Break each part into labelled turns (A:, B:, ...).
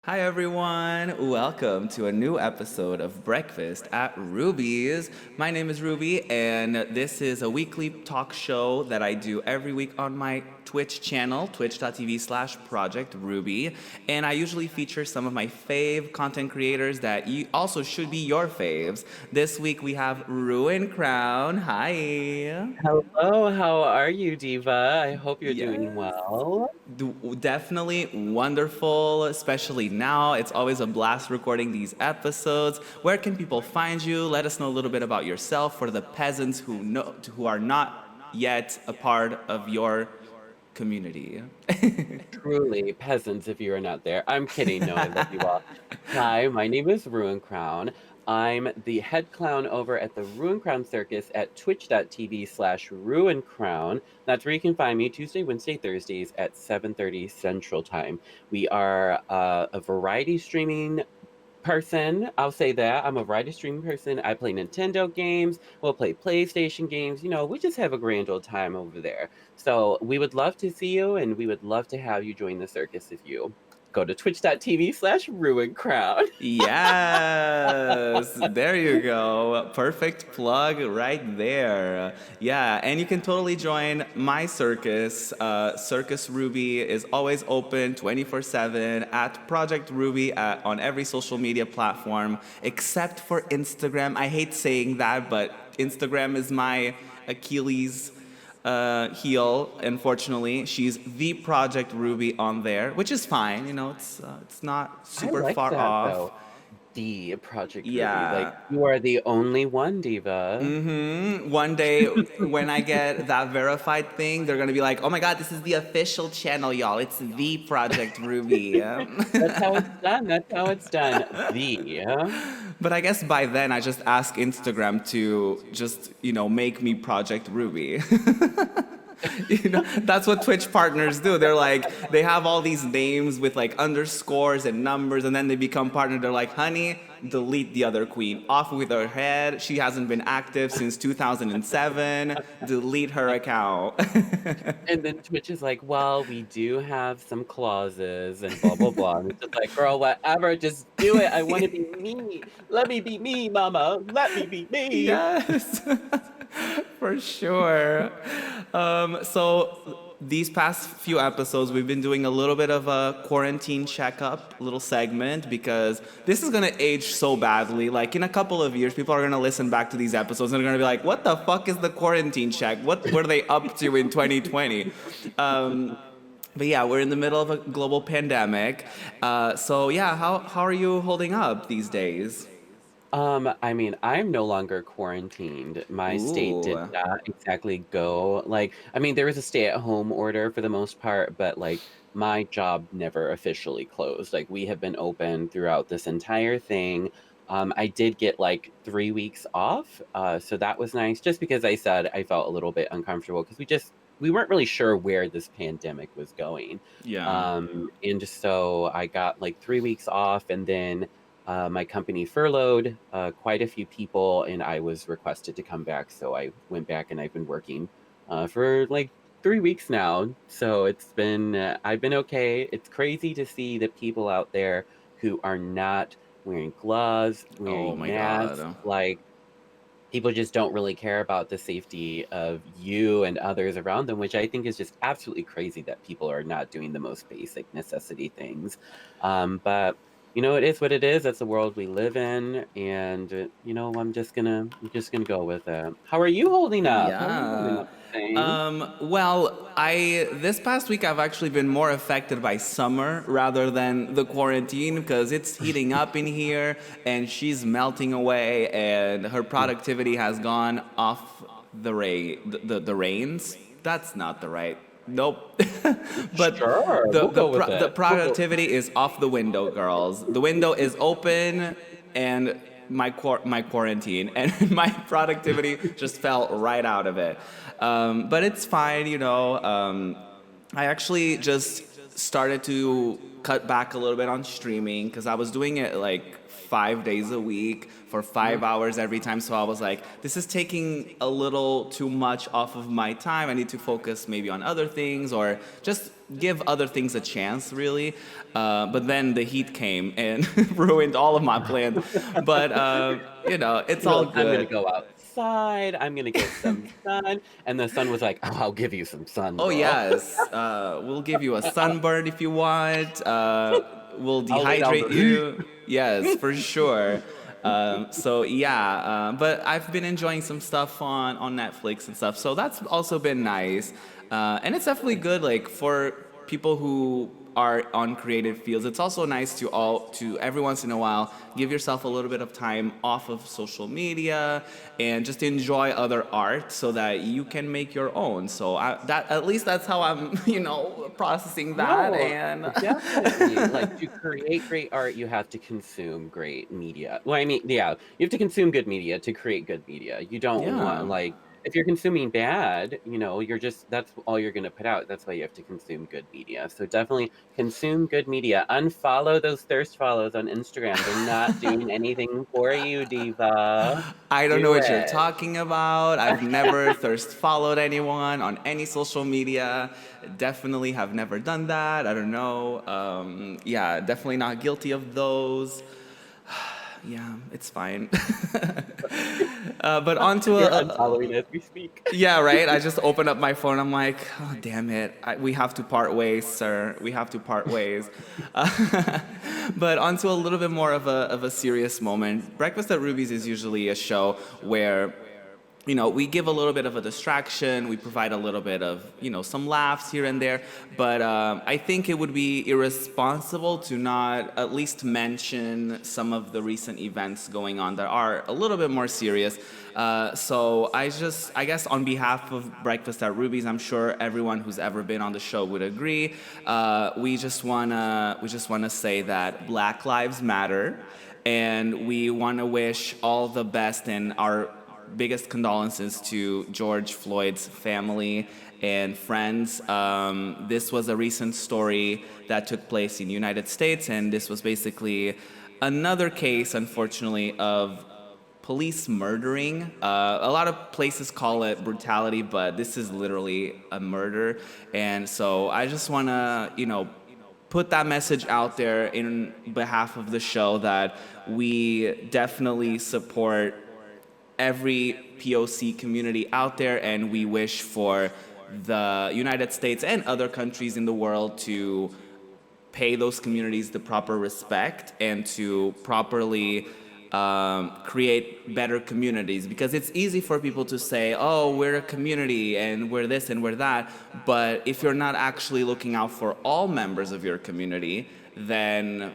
A: Hi everyone, welcome to a new episode of Breakfast at Ruby's. My name is Ruby, and this is a weekly talk show that I do every week on my Twitch channel, twitch.tv/Project Ruby. And I usually feature some of my fave content creators that also should be your faves. This week we have Ruincrown. Hi.
B: Hello, how are you, Diva? I hope you're doing
A: Yes.
B: well.
A: Definitely wonderful, especially now. It's always a blast recording these episodes. Where can people find you? Let us know a little bit about yourself for the peasants who are not yet a part of your community.
B: Truly, peasants, if you are not there. I'm kidding. No, I love you all. Hi, my name is Ruincrown. I'm the head clown over at the Ruincrown Circus at twitch.tv/Ruincrown. That's where you can find me Tuesday, Wednesday, Thursdays at 7:30 Central Time. We are a variety streaming person. I'll say that. I'm a variety streaming person. I play Nintendo games. We'll play PlayStation games. We just have a grand old time over there. So we would love to see you, and we would love to have you join the circus if you go to twitch.tv/Ruincrown.
A: Yes, there you go. Perfect plug right there. Yeah, and you can totally join my circus. Circus Ruby is always open 24/7 at Project Ruby on every social media platform except for Instagram. I hate saying that, but Instagram is my Achilles heel. Unfortunately, she's the Project Ruby on there, which is fine. It's not
B: I
A: super
B: like
A: far
B: that
A: off.
B: though. The Project Ruby. Like,
A: Yeah.
B: you are the only one, Diva.
A: One day when I get that verified thing, they're gonna be like, "Oh my God, this is the official channel, y'all. It's the Project Ruby."
B: That's how it's done. That's how it's done. The.
A: But I guess by then I just ask Instagram to just make me Project Ruby. That's what Twitch partners do. They have all these names with like underscores and numbers, and then they become partner. They're like, honey, delete the other queen. Off with her head. She hasn't been active since 2007. Delete her account.
B: And then Twitch is like, well, we do have some clauses and blah, blah, blah. And it's just like, girl, whatever, just do it. I want to be me. Let me be me, mama. Let me be me.
A: Yes, for sure. So these past few episodes, we've been doing a little bit of a quarantine checkup, little segment, because this is gonna age so badly. Like in a couple of years, people are gonna listen back to these episodes and they're gonna be like, "What the fuck is the quarantine check? What were they up to in 2020?" But yeah, we're in the middle of a global pandemic. So yeah, how are you holding up these days?
B: I mean, I'm no longer quarantined. My state did
A: Ooh,
B: not exactly go like, I mean, there was a stay-at-home order for the most part, but like my job never officially closed. Like we have been open throughout this entire thing. I did get like 3 weeks off, so that was nice. Just because I said I felt a little bit uncomfortable because we weren't really sure where this pandemic was going,
A: yeah.
B: and so I got like 3 weeks off, and then my company furloughed quite a few people, and I was requested to come back. So I went back, and I've been working for like 3 weeks now. So I've been okay. It's crazy to see the people out there who are not wearing gloves,
A: Oh
B: wearing
A: my
B: masks.
A: god.
B: Like, people just don't really care about the safety of you and others around them, which I think is just absolutely crazy that people are not doing the most basic necessity things. But it is what it is. That's the world we live in, and I'm just gonna go with it. How are you holding up? How are you holding
A: Yeah.
B: up, thing?
A: Well, I this past week I've actually been more affected by Summer rather than the quarantine because it's heating up in here and she's melting away and her productivity has gone off the reins. That's not the right. Nope. But
B: Sure, we'll go with
A: the
B: it. We'll go.
A: productivity is off the window, girls. The window is open and my quarantine and my productivity just fell right out of it. But it's fine. I actually just started to cut back a little bit on streaming because I was doing it like 5 days a week for 5 hours every time. So I was like, this is taking a little too much off of my time. I need to focus maybe on other things or just give other things a chance, really. But then the heat came and ruined all of my plans. But it's
B: You were
A: all
B: like, I'm gonna
A: good.
B: go outside, I'm gonna get some sun. And the sun was like, "Oh, I'll give you some sun,
A: Oh
B: girl.
A: yes, we'll give you a sunburn if you want. We'll
B: I'll lay down
A: dehydrate
B: the heat."
A: you. Yes, for sure. So yeah, but I've been enjoying some stuff on Netflix and stuff. So that's also been nice, and it's definitely good. Like for people who are on creative fields, it's also nice to every once in a while give yourself a little bit of time off of social media and just enjoy other art so that you can make your own. So that at least that's how I'm processing that.
B: No,
A: And
B: definitely. Like to create great art, you have to consume great media. Well, I mean, yeah, you have to consume good media to create good media. You don't want
A: yeah.
B: like if you're consuming bad, you're just that's all you're gonna put out. That's why you have to consume good media. So definitely consume good media. Unfollow those thirst follows on Instagram. They're not doing anything for you, diva.
A: I don't know
B: Do
A: what you're
B: it.
A: talking about. I've never thirst followed anyone on any social media. Definitely have never done that. I don't know. Yeah, definitely not guilty of those. Yeah, it's fine. But onto
B: You're unfollowing as we speak.
A: yeah, right. I just open up my phone. I'm like, oh, damn it. We have to part ways, sir. We have to part ways. But onto a little bit more of a serious moment. Breakfast at Ruby's is usually a show where we give a little bit of a distraction. We provide a little bit of, some laughs here and there. But I think it would be irresponsible to not at least mention some of the recent events going on that are a little bit more serious. So I guess on behalf of Breakfast at Ruby's, I'm sure everyone who's ever been on the show would agree. We just wanna say that Black Lives Matter, and we wanna wish all the best in our biggest condolences to George Floyd's family and friends. This was a recent story that took place in the United States, and this was basically another case, unfortunately, of police murdering. A lot of places call it brutality, but this is literally a murder. And so I just want to, put that message out there in behalf of the show that we definitely support every POC community out there, and we wish for the United States and other countries in the world to pay those communities the proper respect and to properly create better communities, because it's easy for people to say, oh, we're a community and we're this and we're that, but if you're not actually looking out for all members of your community, then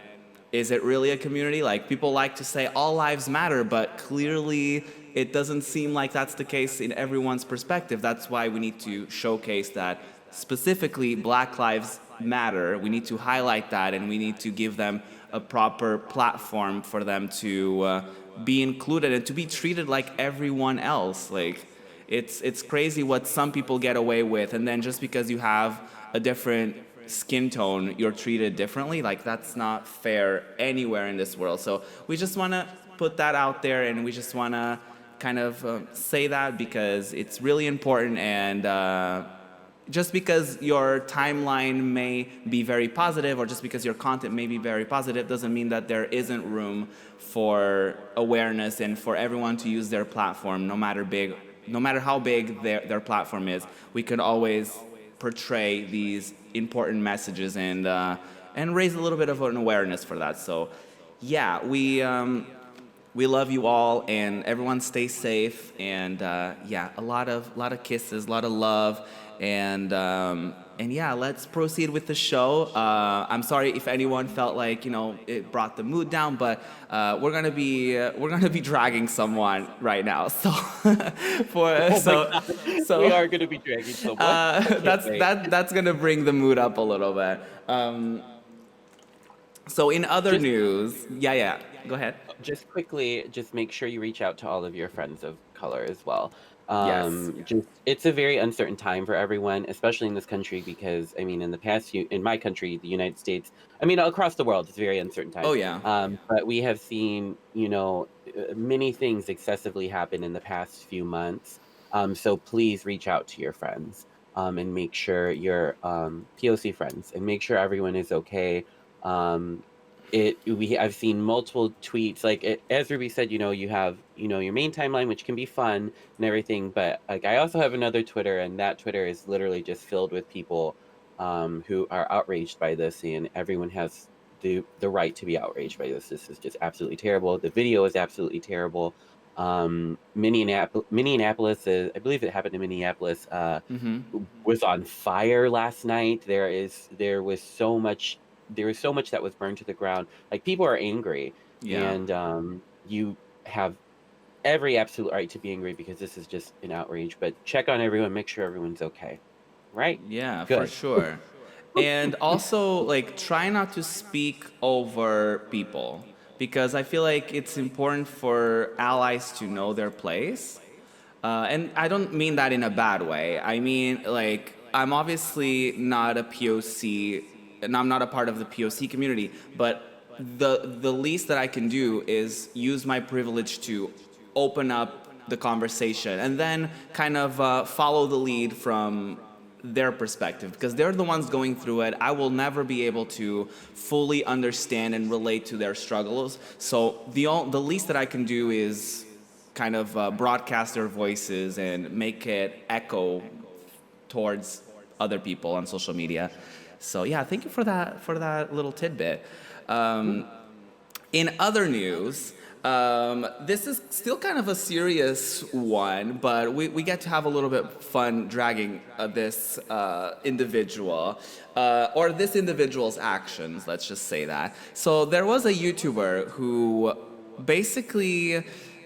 A: is it really a community? Like, people like to say all lives matter, but clearly it doesn't seem like that's the case in everyone's perspective. That's why we need to showcase that specifically Black Lives Matter. We need to highlight that, and we need to give them a proper platform for them to be included and to be treated like everyone else. Like, it's crazy what some people get away with, and then just because you have a different skin tone, you're treated differently. Like, that's not fair anywhere in this world. So we just want to put that out there, and we just want to kind of say that because it's really important. And just because your timeline may be very positive, or just because your content may be very positive, doesn't mean that there isn't room for awareness and for everyone to use their platform, no matter how big their platform is. We can always portray these important messages and raise a little bit of an awareness for that. So, yeah, we love you all, and everyone stay safe. And yeah, a lot of kisses, a lot of love, and yeah, let's proceed with the show. I'm sorry if anyone felt like it brought the mood down, but we're gonna be dragging someone right now. So for
B: Oh my
A: so
B: god, we
A: so
B: are gonna be dragging someone. I can't
A: that's
B: wait.
A: that's gonna bring the mood up a little bit. So in other
B: Just
A: news, yeah, go ahead.
B: just quickly, just make sure you reach out to all of your friends of color as well.
A: Yes.
B: Just it's a very uncertain time for everyone, especially in this country, because I mean, in my country, the United States, I mean, across the world, it's a very uncertain time.
A: Oh yeah.
B: But we have seen, many things excessively happen in the past few months. So please reach out to your friends. and make sure your POC friends and make sure everyone is okay. Um, I've seen multiple tweets as Ruby said, you have your main timeline, which can be fun and everything, but like I also have another Twitter, and that Twitter is literally just filled with people who are outraged by this, and everyone has the right to be outraged by this. This is just absolutely terrible. The video is absolutely terrible. Minneapolis is, I believe it happened in Minneapolis, was on fire last night. There was so much that was burned to the ground. Like, people are angry,
A: Yeah.
B: and you have every absolute right to be angry because this is just an outrage. But check on everyone, make sure everyone's okay. Right?
A: Yeah, for
B: Good.
A: sure. And also, like, try not to speak over people because I feel like it's important for allies to know their place. And I don't mean that in a bad way. I mean, like, I'm obviously not a POC, and I'm not a part of the POC community, but the least that I can do is use my privilege to open up the conversation and then kind of follow the lead from their perspective because they're the ones going through it. I will never be able to fully understand and relate to their struggles. So the least that I can do is kind of broadcast their voices and make it echo towards other people on social media. So yeah, thank you for that little tidbit. In other news, this is still kind of a serious one, but we get to have a little bit fun dragging this individual, or this individual's actions, let's just say that. So there was a YouTuber who basically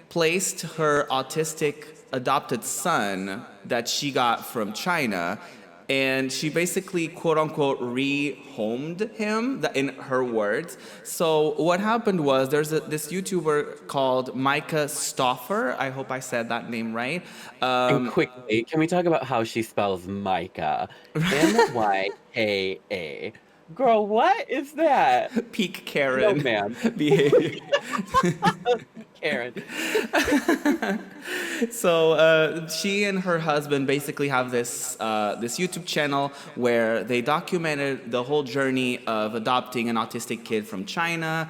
A: placed her autistic adopted son that she got from China, and she basically quote unquote rehomed him in her words. So what happened was this YouTuber called Myka Stauffer. I hope I said that name right.
B: And quickly, can we talk about how she spells Myka? Myka. Girl, what is that?
A: Peak
B: No,
A: Karen
B: ma'am.
A: behavior.
B: Karen.
A: So she and her husband basically have this YouTube channel where they documented the whole journey of adopting an autistic kid from China.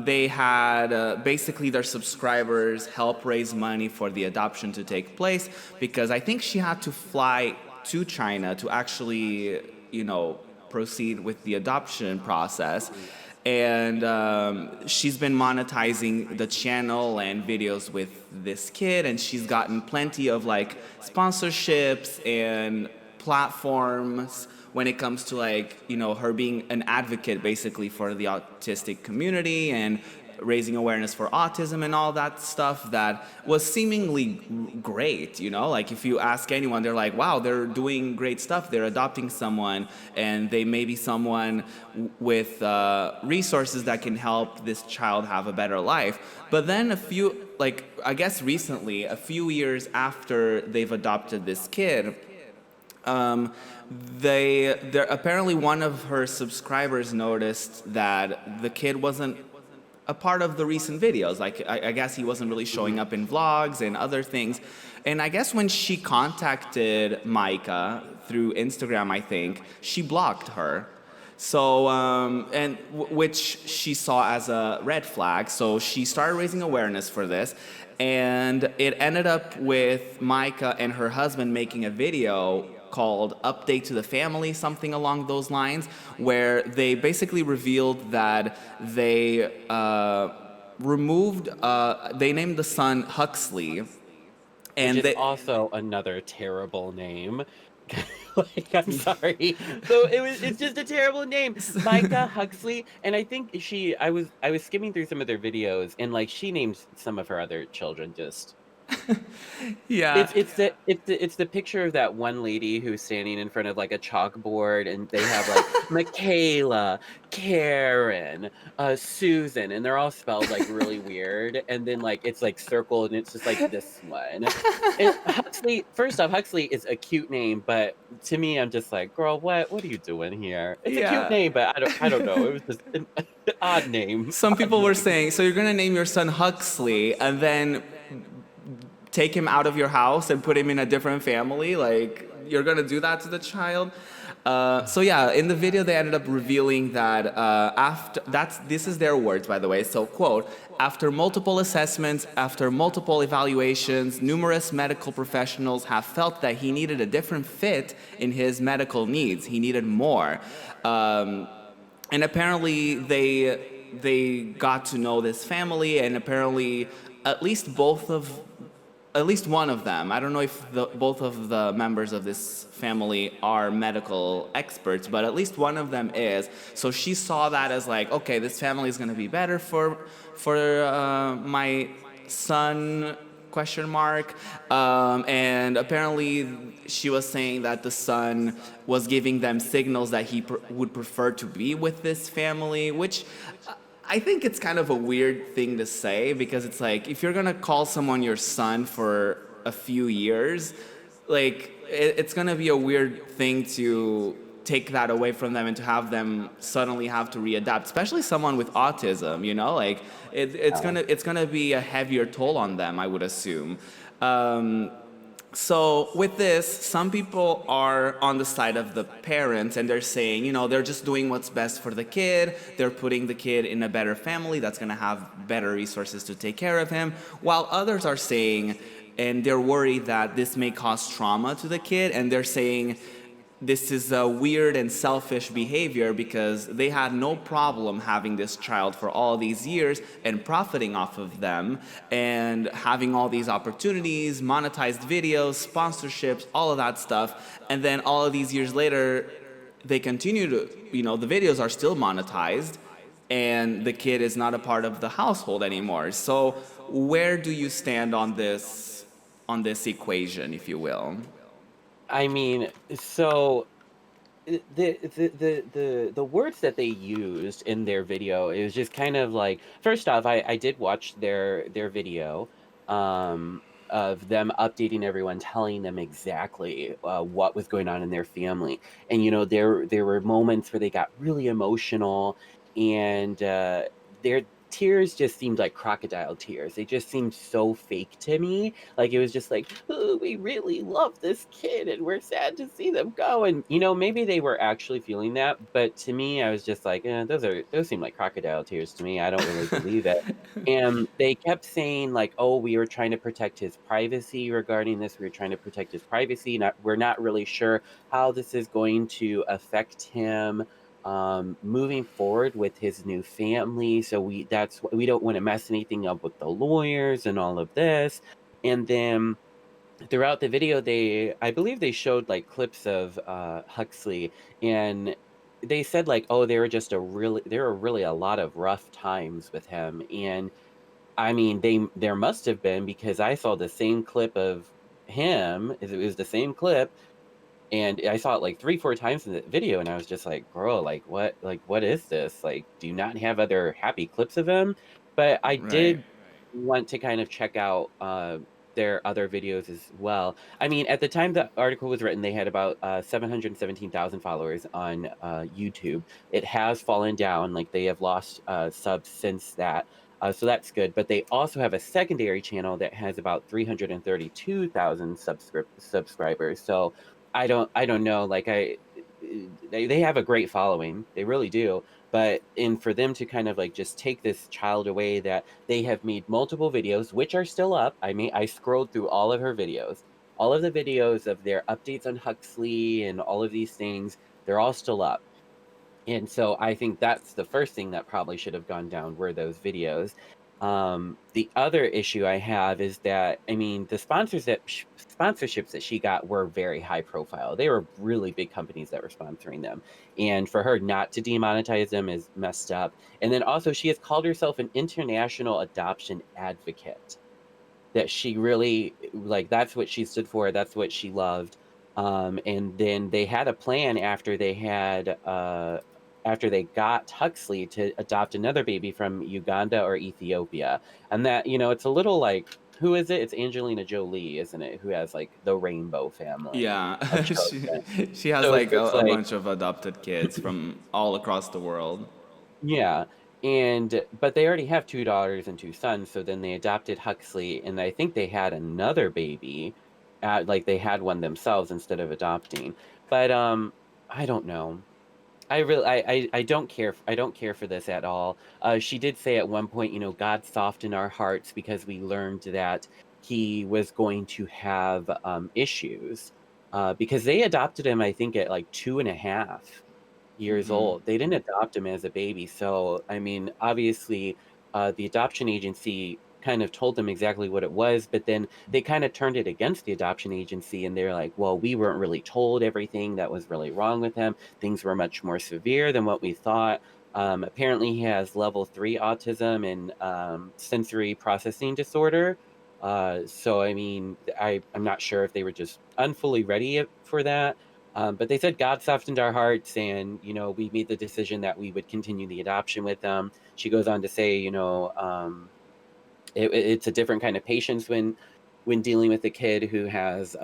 A: They had basically their subscribers help raise money for the adoption to take place because I think she had to fly to China to actually, proceed with the adoption process. And she's been monetizing the channel and videos with this kid, and she's gotten plenty of like sponsorships and platforms when it comes to her being an advocate basically for the autistic community and raising awareness for autism and all that stuff that was seemingly great, like if you ask anyone, they're like, wow, they're doing great stuff, they're adopting someone, and they may be someone with resources that can help this child have a better life. But then I guess recently, a few years after they've adopted this kid, apparently one of her subscribers noticed that the kid wasn't a part of the recent videos. Like, I guess he wasn't really showing up in vlogs and other things. And I guess when she contacted Myka through Instagram, I think, she blocked her. So, which she saw as a red flag. So she started raising awareness for this. And it ended up with Myka and her husband making a video called Update to the Family, something along those lines, where they basically revealed that they they named the son Huxley. And
B: Which is also another terrible name. I'm sorry. So it's just a terrible name. Myka Huxley. And I think I was skimming through some of their videos, and she names some of her other children just
A: yeah.
B: It's the picture of that one lady who's standing in front of a chalkboard, and they have Michaela, Karen, Susan, and they're all spelled really weird, and then it's circled, and it's just this one. And Huxley, first off, Huxley is a cute name, but to me, I'm just like, girl, what are you doing here? It's a cute name, but I don't know. It was just an odd name.
A: Some people were saying, so you're gonna name your son Huxley and then take him out of your house and put him in a different family? you're gonna do that to the child. So yeah, in the video they ended up revealing that after this is their words, by the way. So quote: after multiple assessments, after multiple evaluations, numerous medical professionals have felt that he needed a different fit in his medical needs. He needed more. And apparently they got to know this family, and apparently at least at least one of them. I don't know if both of the members of this family are medical experts, but at least one of them is. So she saw that as like, okay, this family is going to be better for my son, question mark. And apparently she was saying that the son was giving them signals that he would prefer to be with this family, which I think it's kind of a weird thing to say, because it's like, if you're gonna call someone your son for a few years, like it's gonna be a weird thing to take that away from them and to have them suddenly have to readapt, especially someone with autism, you know, like it's gonna be a heavier toll on them, I would assume. So with this, some people are on the side of the parents, and they're saying, you know, they're just doing what's best for the kid. They're putting the kid in a better family that's going to have better resources to take care of him. While others are saying, and they're worried that this may cause trauma to the kid, and they're saying this is a weird and selfish behavior because they had no problem having this child for all these years and profiting off of them and having all these opportunities, monetized videos, sponsorships, all of that stuff. And then all of these years later, they continue to, you know, the videos are still monetized and the kid is not a part of the household anymore. So where do you stand on this equation, if you will?
B: I mean, so the words that they used in their video is just kind of like, first off, I did watch their video of them updating everyone, telling them exactly what was going on in their family. And you know, there were moments where they got really emotional, and their tears just seemed like crocodile tears. They just seemed so fake to me. Like it was just like, oh, we really love this kid and we're sad to see them go. And you know, maybe they were actually feeling that, but to me, I was just like, those seem like crocodile tears to me. I don't really believe it. And they kept saying like, oh, we were trying to protect his privacy regarding this. We were trying to protect his privacy. We're not really sure how this is going to affect him moving forward with his new family. So we don't want to mess anything up with the lawyers and all of this. And then throughout the video, I believe they showed like clips of Huxley, and they said like, oh, there were really a lot of rough times with him. And I mean, there must have been, because I saw the same clip of him. It was the same clip, and I saw it like 3, 4 times in the video, and I was just like, "Bro, what is this? Like, do you not have other happy clips of him?" But I
A: Right.
B: did want to kind of check out, their other videos as well. I mean, at the time the article was written, they had about, 717,000 followers on, YouTube. It has fallen down, like, they have lost, subs since that, so that's good, but they also have a secondary channel that has about 332,000 subscribers, so I don't know, like, they have a great following, they really do, but and for them to kind of, like, just take this child away, that they have made multiple videos, which are still up. I scrolled through all of her videos. All of the videos of their updates on Huxley and all of these things, they're all still up. And so I think that's the first thing that probably should have gone down, were those videos. The other issue I have is that, I mean, the sponsorships that she got were very high profile. They were really big companies that were sponsoring them. And for her not to demonetize them is messed up. And then also, she has called herself an international adoption advocate, that she really, like, that's what she stood for, that's what she loved. And then they had a plan after they got Huxley, to adopt another baby from Uganda or Ethiopia. And that, you know, it's a little like, who is it? It's Angelina Jolie, isn't it? Who has like the rainbow family
A: Yeah,
B: of
A: she
B: children.
A: she has
B: So it's
A: like
B: just
A: a
B: like,
A: bunch of adopted kids from all across the world.
B: yeah. And but they already have 2 daughters and 2 sons, so then they adopted Huxley, and I think they had another baby. like they had one themselves instead of adopting. But I don't know. I really I don't care I don't care for this at all. She did say at one point, God softened our hearts because we learned that he was going to have issues. Because they adopted him, I think, at like 2.5 years
A: Mm-hmm.
B: old. They didn't adopt him as a baby. So, I mean, obviously, the adoption agency kind of told them exactly what it was, but then they kind of turned it against the adoption agency and they're like, well, we weren't really told everything that was really wrong with him. Things were much more severe than what we thought. Apparently, he has level 3 autism and sensory processing disorder. So, I mean, I'm not sure if they were just unfully ready for that. But they said God softened our hearts, and we made the decision that we would continue the adoption with them. She goes on to say, it's a different kind of patience when dealing with a kid who has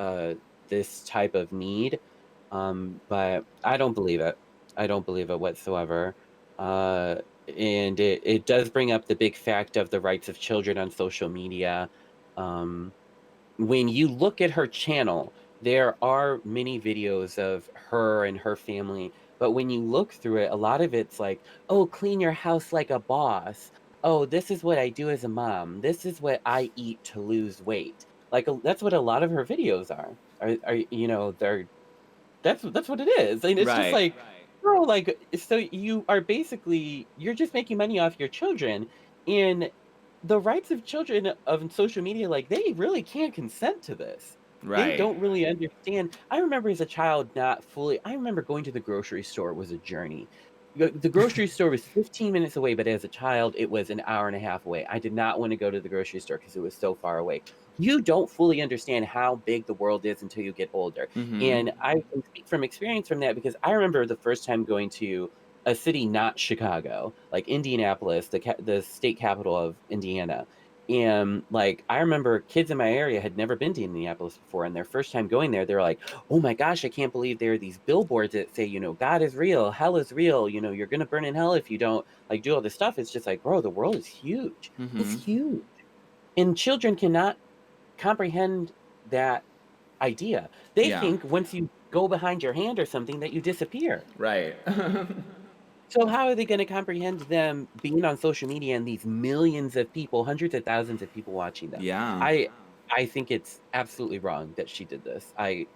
B: this type of need. But I don't believe it. I don't believe it whatsoever. Uh, and it does bring up the big fact of the rights of children on social media. Um, when you look at her channel, there are many videos of her and her family, but when you look through it, a lot of it's like, "Oh, clean your house like a boss. Oh, this is what I do as a mom. This is what I eat to lose weight." Like, that's what a lot of her videos they're that's what it is, and it's just
A: Right.
B: like, "Bro, like, so you're just making money off your children, and the rights of children of social media, like, they really can't consent to this. They
A: Right.
B: don't really understand. I remember as a child not fully I remember going to the grocery store was a journey. The grocery store was 15 minutes away, but as a child, it was an hour and a half away. I did not wanna go to the grocery store because it was so far away. You don't fully understand how big the world is until you get older,
A: Mm-hmm.
B: and I can speak from experience from that because I remember the first time going to a city not Chicago, like Indianapolis, the state capital of Indiana. And like I remember kids in my area had never been to Indianapolis before, and their first time going there, they're like, "Oh my gosh, I can't believe there are these billboards that say, God is real, hell is real, you're gonna burn in hell if you don't like do all this stuff." It's just like, bro, the world is huge. It's
A: Mm-hmm.
B: huge. And children cannot comprehend that idea. They
A: Yeah.
B: think once you go behind your hand or something that you disappear.
A: Right.
B: So how are they gonna comprehend them being on social media and these millions of people, hundreds of thousands of people watching them?
A: Yeah.
B: I think it's absolutely wrong that she did this. I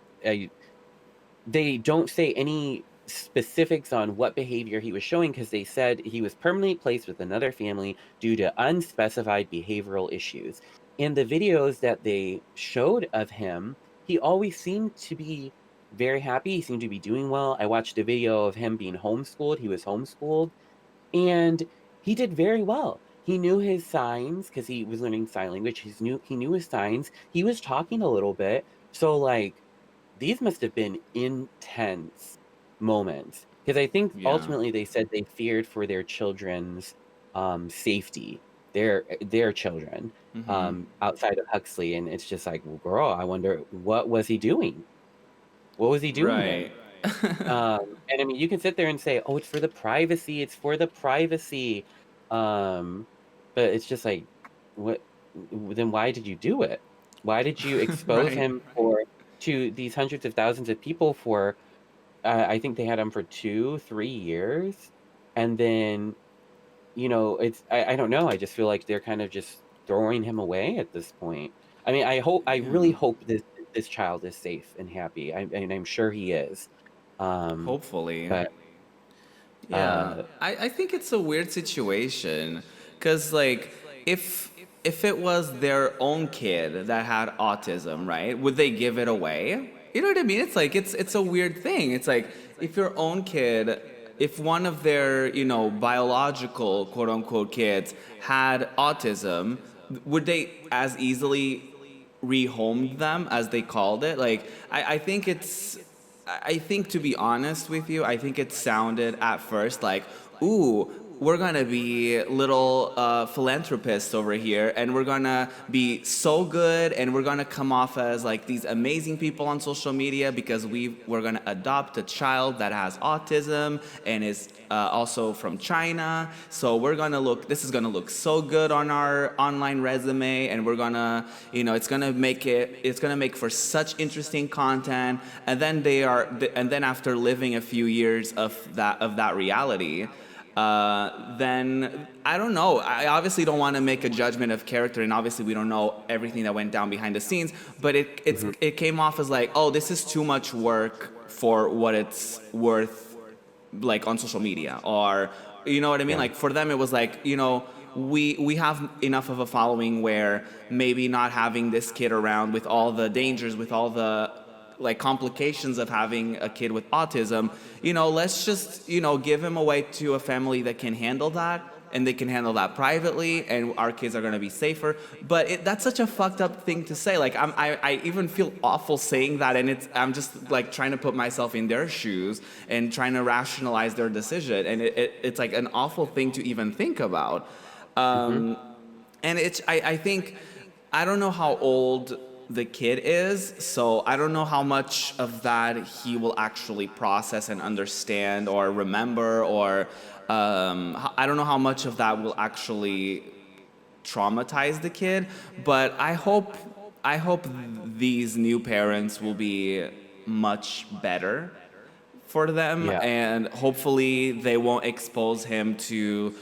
B: They don't say any specifics on what behavior he was showing because they said he was permanently placed with another family due to unspecified behavioral issues. In the videos that they showed of him, he always seemed to be very happy. He seemed to be doing well. I watched a video of him being homeschooled. He was homeschooled and he did very well. He knew his signs because he was learning sign language. He knew his signs. He was talking a little bit. So like these must have been intense moments, because I think
A: Yeah.
B: ultimately they said they feared for their children's, safety, their children,
A: Mm-hmm.
B: outside of Huxley, and it's just like, "Well, girl, I wonder what was he doing? What was he doing
A: Right.
B: there?" And I mean, you can sit there and say, "Oh, it's for the privacy," um, but it's just like, what then why did you do it? Why did you expose
A: Right.
B: him to these hundreds of thousands of people for, I think they had him for 2, 3 years, and then, I don't know, I just feel like they're kind of just throwing him away at this point. I mean, I really
A: Yeah.
B: hope this child is safe and happy, and I'm sure he is. Um,
A: Hopefully.
B: but,
A: Yeah,
B: uh
A: I think it's a weird situation because like if it was their own kid that had autism, right? Would they give it away? You know what I mean? It's like it's a weird thing. It's like if your own kid, if one of their, biological quote unquote kids had autism, would they as easily rehomed them as they called it? Like I think I think, to be honest with you, I think it sounded at first like, ooh, we're gonna be little philanthropists over here, and we're gonna be so good, and we're gonna come off as like these amazing people on social media because we're gonna adopt a child that has autism and is also from China. So we're gonna look. This is gonna look so good on our online resume, and we're gonna, it's gonna make it. It's gonna make for such interesting content. And then and then after living a few years of that reality, then I don't know. I obviously don't want to make a judgment of character, and obviously we don't know everything that went down behind the scenes. But it came off as like, oh, this is too much work for what it's worth, like on social media, or you know what I mean.
B: Yeah.
A: Like for them, it was like, we have enough of a following where maybe not having this kid around with all the dangers, with all the like complications of having a kid with autism, let's just, give him away to a family that can handle that, and they can handle that privately, and our kids are going to be safer. But that's such a fucked up thing to say. Like I even feel awful saying that, and I'm just like trying to put myself in their shoes and trying to rationalize their decision, and it's like an awful thing to even think about.
B: Mm-hmm.
A: And I think, I don't know how old the kid is, so I don't know how much of that he will actually process and understand or remember, or I don't know how much of that will actually traumatize the kid. But I hope these new parents will be much better for them,
B: Yeah.
A: and hopefully they won't expose him to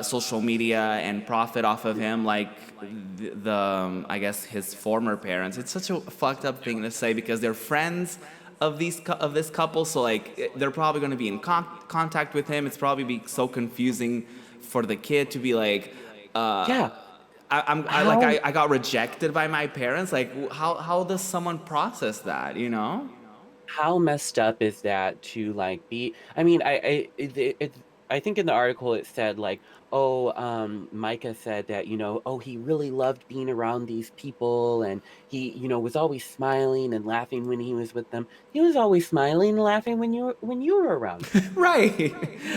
A: social media and profit off of him like I guess his former parents. It's such a fucked up thing to say because they're friends of this couple, so like they're probably going to be in contact with him. It's probably be so confusing for the kid to be like,
B: Yeah.
A: I got rejected by my parents. Like how does someone process that?
B: How messed up is that to like be? I mean, I think in the article it said like, oh, Myka said that oh, he really loved being around these people, and he was always smiling and laughing when he was with them. He was always smiling and laughing when you were around him.
A: Right.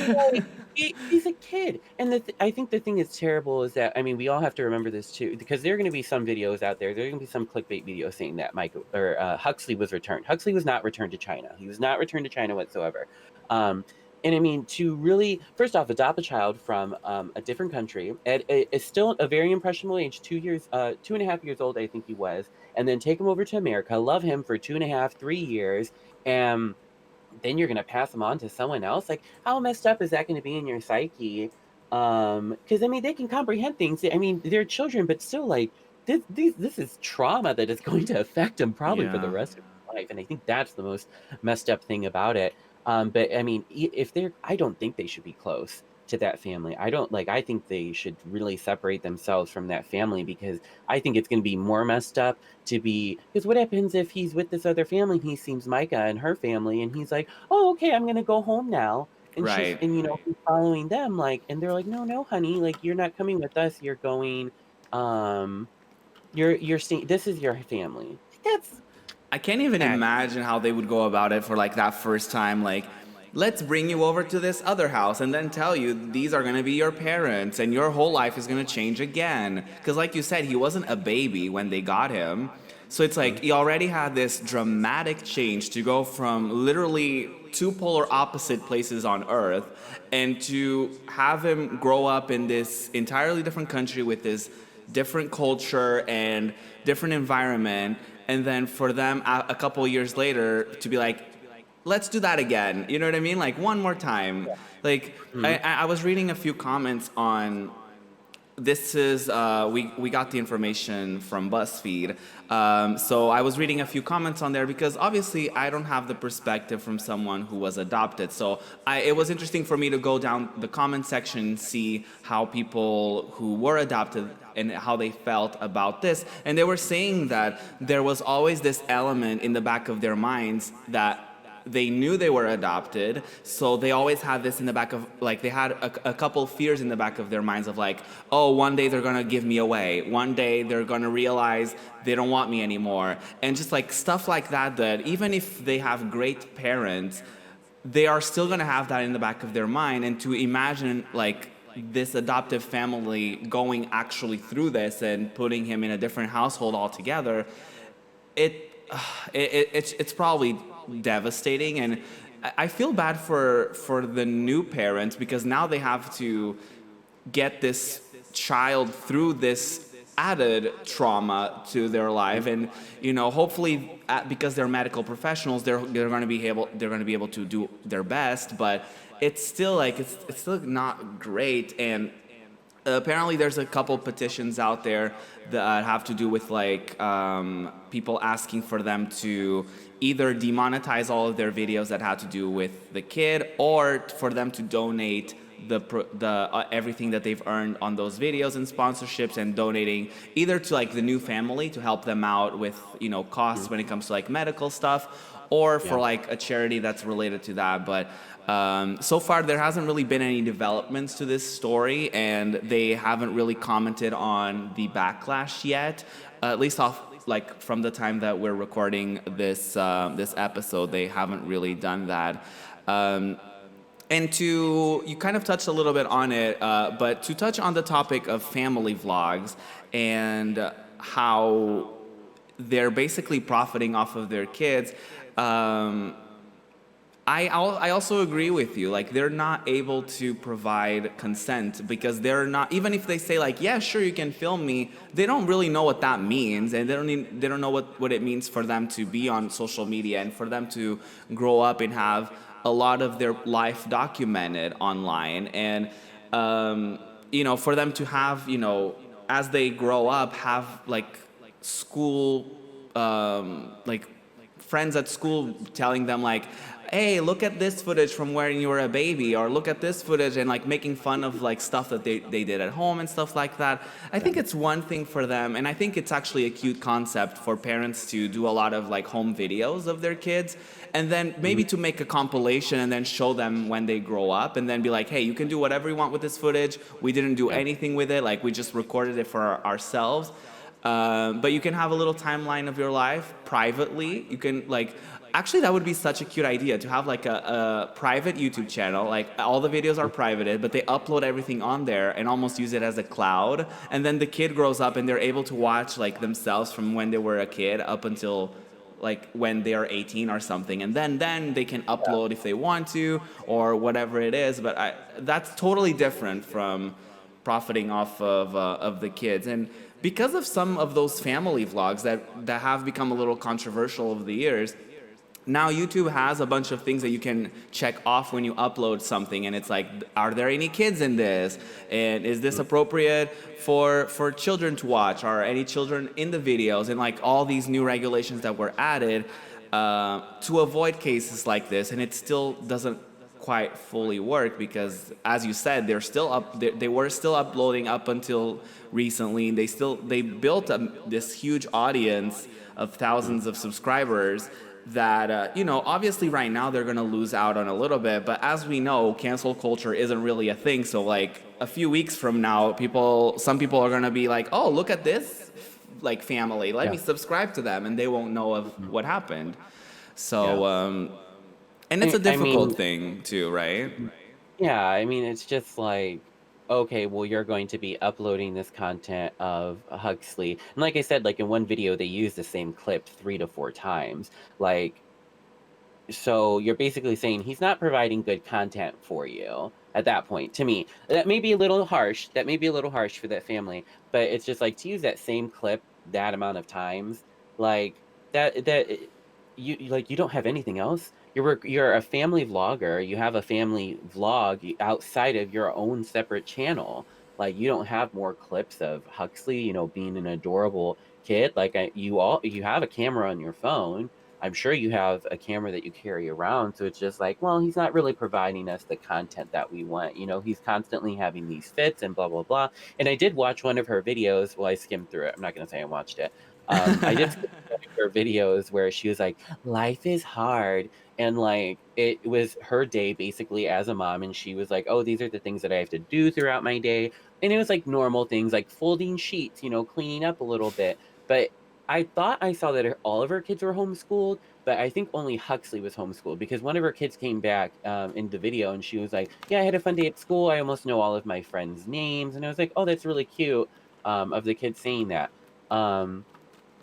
B: Like, he's a kid, and I think the thing that's terrible is that, I mean, we all have to remember this too, because there are going to be some videos out there. There are going to be some clickbait videos saying that Huxley was returned. Huxley was not returned to China. He was not returned to China whatsoever. Um, and I mean, to really, first off, adopt a child from a different country at is still a very impressionable age, 2 years, 2.5 years old, I think he was, and then take him over to America, love him for 2.5, 3 years, and then you're gonna pass them on to someone else. Like, how messed up is that going to be in your psyche? Because I mean, they can comprehend things. I mean, they're children, but still, like this is trauma that is going to affect them probably for the
A: Yeah.
B: rest of their life. And I think that's the most messed up thing about it. But I mean, if they're, I don't think they should be close to that family. I don't like. I think they should really separate themselves from that family, because I think it's going to be more messed up to be. Because what happens if he's with this other family and he sees Myka and her family, and he's like, "Oh, okay, I'm going to go home now." And she's,
A: Right.
B: and he's following them, like, and they're like, "No, no, honey, like, you're not coming with us. You're going, um, you're seeing, this is your family." That's
A: I can't even
B: that.
A: imagine how they would go about it for like that first time. Like, let's bring you over to this other house and then tell you these are gonna be your parents and your whole life is gonna change again. Because, like you said, he wasn't a baby when they got him. So it's like he already had this dramatic change to go from literally two polar opposite places on Earth, and to have him grow up in this entirely different country with this different culture and different environment, and then for them a couple years later to be like, let's do that again. You know what I mean? Like one more time. Like
B: Mhm.
A: I was reading a few comments on this is we got the information from BuzzFeed. So I was reading a few comments on there because obviously I don't have the perspective from someone who was adopted. So it was interesting for me to go down the comment section and see how people who were adopted and how they felt about this. And they were saying that there was always this element in the back of their minds that they knew they were adopted, so they always had this in the back of, like, they had a couple fears in the back of their minds of like, oh, one day they're gonna give me away, one day they're gonna realize they don't want me anymore, and just like stuff like that, that even if they have great parents, they are still going to have that in the back of their mind, and to imagine like this adoptive family going actually through this and putting him in a different household altogether, it, it's probably devastating. And I feel bad for the new parents, because now they have to get this child through this added trauma to their life. And hopefully, because they're medical professionals, they're going to be able to do their best. But it's still like it's still not great. And apparently there's a couple petitions out there that have to do with like people asking for them to either demonetize all of their videos that had to do with the kid, or for them to donate the everything that they've earned on those videos and sponsorships, and donating either to like the new family to help them out with costs when it comes to like medical stuff, or for like a charity that's related to that. But so far there hasn't really been any developments to this story, and they haven't really commented on the backlash yet, at least off like from the time that we're recording this episode. They haven't really done that. And you kind of touched a little bit on it, but to touch on the topic of family vlogs and how they're basically profiting off of their kids, I also agree with you. Like, they're not able to provide consent, because they're not, even if they say like, yeah, sure, you can film me, they don't really know what that means, and they don't know what it means for them to be on social media, and for them to grow up and have a lot of their life documented online. And for them to have, as they grow up, have like school like friends at school telling them like, hey, look at this footage from when you were a baby, or look at this footage, and like making fun of like stuff that they did at home and stuff like that. I think it's one thing for them, and I think it's actually a cute concept for parents to do a lot of like home videos of their kids, and then maybe to make a compilation and then show them when they grow up, and then be like, hey, you can do whatever you want with this footage. We didn't do anything with it. Like, we just recorded it for ourselves. But you can have a little timeline of your life privately. You can like, actually, that would be such a cute idea, to have like a private YouTube channel. Like, all the videos are privated, but they upload everything on there and almost use it as a cloud. And then the kid grows up and they're able to watch like themselves from when they were a kid up until like when they are 18 or something. And then they can upload if they want to, or whatever it is. But that's totally different from profiting off of the kids. And because of some of those family vlogs that have become a little controversial over the years, now YouTube has a bunch of things that you can check off when you upload something, and it's like, are there any kids in this? And is this appropriate for children to watch? Are any children in the videos? And like all these new regulations that were added to avoid cases like this, and it still doesn't quite fully work, because as you said, they were still uploading up until recently. They built this huge audience of thousands of subscribers that obviously right now they're going to lose out on a little bit. But as we know, cancel culture isn't really a thing. So like a few weeks from now, some people are going to be like, oh, look at this like family, let me subscribe to them, and they won't know of what happened. So and it's a difficult thing too, right?
B: Yeah, I mean, it's just like, okay, well, you're going to be uploading this content of Huxley. And like I said, like in one video, they use the same clip 3 to 4 times. Like, so you're basically saying he's not providing good content for you at that point. To me, that may be a little harsh. That may be a little harsh for that family, but it's just like, to use that same clip that amount of times, like that you don't have anything else. You're a family vlogger. You have a family vlog outside of your own separate channel. Like, you don't have more clips of Huxley, being an adorable kid. Like, you have a camera on your phone. I'm sure you have a camera that you carry around. So it's just like, well, he's not really providing us the content that we want. He's constantly having these fits and blah, blah, blah. And I did watch one of her videos. Well, I skimmed through it. I'm not going to say I watched it. I did skim through one of her videos where she was like, life is hard. And like, it was her day basically as a mom. And she was like, oh, these are the things that I have to do throughout my day. And it was like normal things like folding sheets, cleaning up a little bit. But I thought I saw that all of her kids were homeschooled, but I think only Huxley was homeschooled because one of her kids came back in the video and she was like, "Yeah, I had a fun day at school. I almost know all of my friends' names," and I was like, "Oh, that's really cute." Of the kids saying that. Um,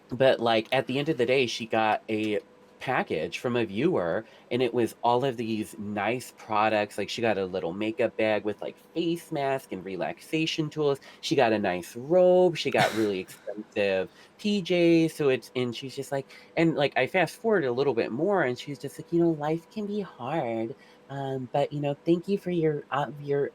B: but, like, at the end of the day, she got a package from a viewer, and it was all of these nice products, like, she got a little makeup bag with, like, face mask and relaxation tools, she got a nice robe, she got really expensive PJs, so it's and she's just like and, like, I fast forward a little bit more, and she's just like, "Life can be hard, but, thank you for your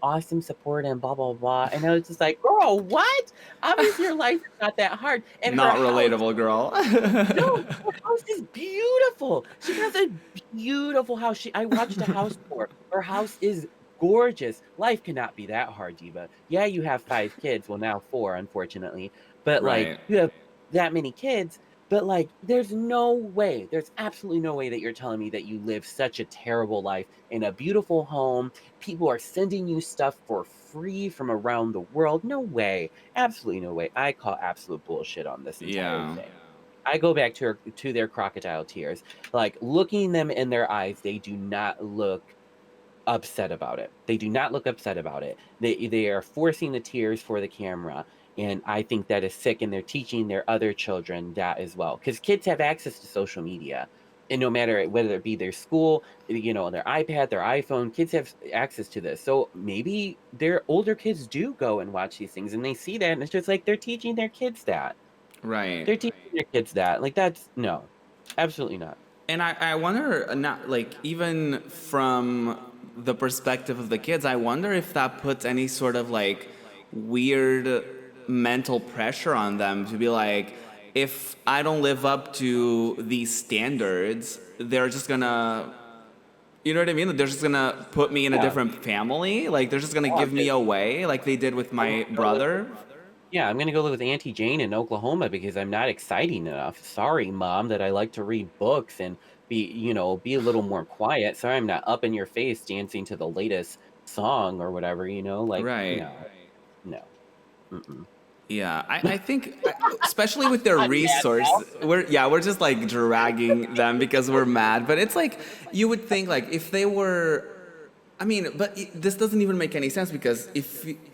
B: awesome support and blah, blah, blah," and I was just like, "Girl, what? Obviously, your life is not that hard," and her
A: Not
B: house
A: relatable, girl.
B: no, her house is beautiful. She has a beautiful house. I watched a house tour. Her house is gorgeous. Life cannot be that hard, Diva. Yeah, you have 5 kids, well, now 4, unfortunately, but, like,
A: Right.
B: you have that many kids, but, like, there's absolutely no way that you're telling me that you live such a terrible life in a beautiful home. People are sending you stuff for free from around the world. No way. Absolutely no way. I call absolute bullshit on this entire
A: Yeah.
B: thing. I go back to their crocodile tears. Like, looking them in their eyes, they do not look upset about it. They do not look upset about it. They are forcing the tears for the camera, and I think that is sick, and they're teaching their other children that as well. Because kids have access to social media, and no matter whether it be their school, their iPad, their iPhone, kids have access to this. So maybe their older kids do go and watch these things, and they see that, and it's just like they're teaching their kids that.
A: Right.
B: They're teaching their kids that. Like, that's no. Absolutely not.
A: And I wonder, not like even from the perspective of the kids, I wonder if that puts any sort of like weird mental pressure on them to be like, if I don't live up to these standards, they're just gonna, you know what I mean? They're just gonna put me in a
B: Yeah.
A: different family. Like they're just gonna
B: Oh,
A: give me away, like they did with
B: I'm gonna
A: my
B: go live with
A: brother.
B: yeah, I'm gonna go live with Auntie Jane in Oklahoma because I'm not exciting enough. Sorry, mom, that I like to read books and be a little more quiet. Sorry, I'm not up in your face dancing to the latest song or whatever, like,
A: Right.
B: no, no. Mm-mm.
A: Yeah, I think, especially with their
B: I'm mad
A: resource,
B: now.
A: we're just like dragging them because we're mad. But it's like you would think like if they were, I mean, but this doesn't even make any sense because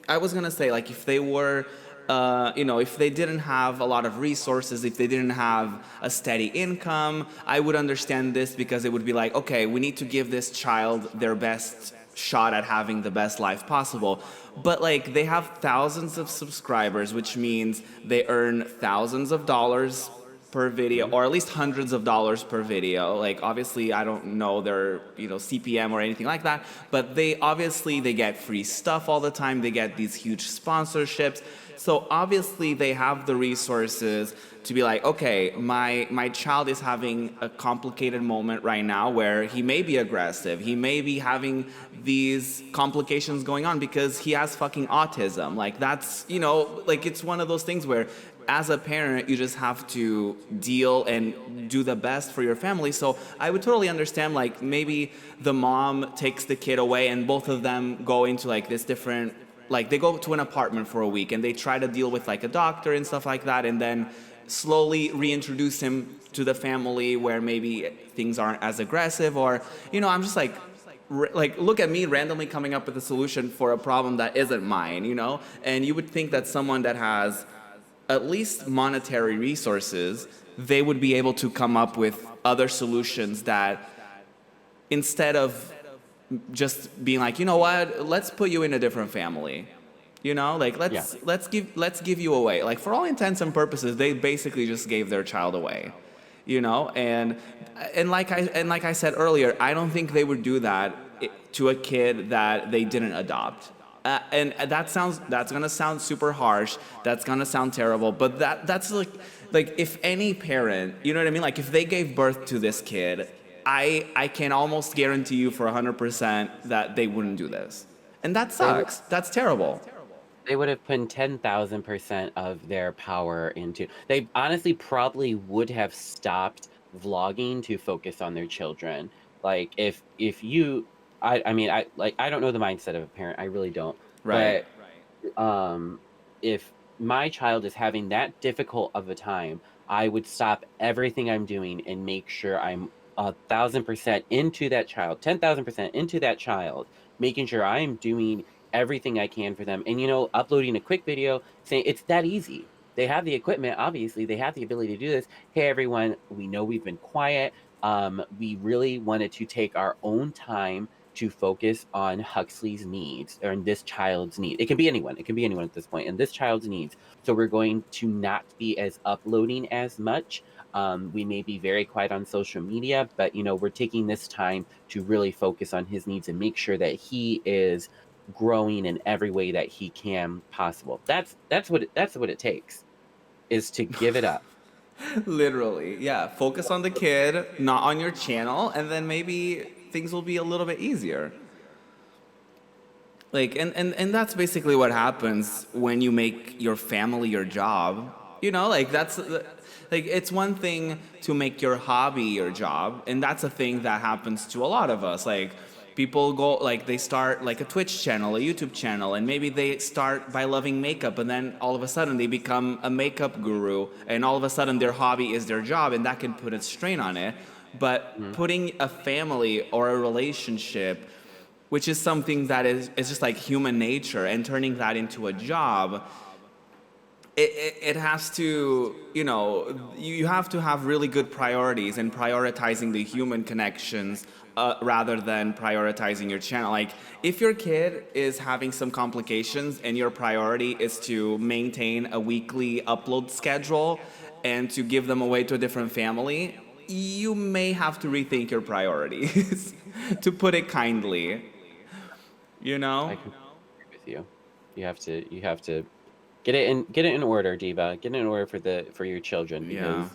A: I was gonna say like if they were, if they didn't have a lot of resources, if they didn't have a steady income, I would understand this because it would be like, okay, we need to give this child their best shot at having the best life possible. But like they have thousands of subscribers, which means they earn thousands of dollars per video,
B: Mhm.
A: or at least hundreds of dollars per video. Like obviously I don't know their CPM or anything like that, but they get free stuff all the time. They get these huge sponsorships. So obviously they have the resources to be like, okay, my child is having a complicated moment right now where he may be aggressive. He may be having these complications going on because he has fucking autism. Like that's, like it's one of those things where as a parent, you just have to deal and do the best for your family. So I would totally understand, like, maybe the mom takes the kid away and both of them go into like this different, like, they go to an apartment for a week and they try to deal with like a doctor and stuff like that, and then slowly reintroduce him to the family where maybe things aren't as aggressive, or, I'm just like, look at me randomly coming up with a solution for a problem that isn't mine, and you would think that someone that has at least monetary resources, they would be able to come up with other solutions that, instead of just being like, you know what, let's put you in a different family. Like
B: Yeah.
A: let's give you away. Like for all intents and purposes, they basically just gave their child away. And like I said earlier, I don't think they would do that to a kid that they didn't adopt. And that's gonna sound super harsh. That's gonna sound terrible. But that's like if any parent, you know what I mean? Like if they gave birth to this kid, I can almost guarantee you for 100% that they wouldn't do this. And that
B: They would
A: sucks. That's terrible.
B: they would have put 10,000% of their power into they honestly probably would have stopped vlogging to focus on their children. Like if you I mean I don't know the mindset of a parent. I really don't.
A: Right.
B: But um if my child is having that difficult of a time, I would stop everything I'm doing and make sure I'm 1,000% into that child, 10,000% into that child, making sure I'm doing everything I can for them. And, uploading a quick video saying it's that easy. They have the equipment, obviously, they have the ability to do this. Hey, everyone, we know we've been quiet. We really wanted to take our own time to focus on Huxley's needs or in this child's need. It can be anyone. It can be anyone at this point. And this child's needs. So we're going to not be as uploading as much. We may be very quiet on social media, but we're taking this time to really focus on his needs and make sure that he is growing in every way that he can possible. That's what it takes is to give it up.
A: Literally, yeah. Focus on the kid, not on your channel, and then maybe things will be a little bit easier. Like, and that's basically what happens when you make your family your job. Like like it's one thing to make your hobby your job, and that's a thing that happens to a lot of us. Like people go like they start like a Twitch channel, a YouTube channel, and maybe they start by loving makeup, and then all of a sudden they become a makeup guru, and all of a sudden their hobby is their job, and that can put a strain on it. But
B: Mhm.
A: putting a family or a relationship, which is something that is just like human nature, and turning that into a job, it has to, you have to have really good priorities and prioritizing the human connections rather than prioritizing your channel. Like, if your kid is having some complications and your priority is to maintain a weekly upload schedule and to give them away to a different family, you may have to rethink your priorities, to put it kindly, you
B: I
A: know?
B: can agree with you. You have to get it in order, Diva. Get it in order for your children
A: Yeah.
B: because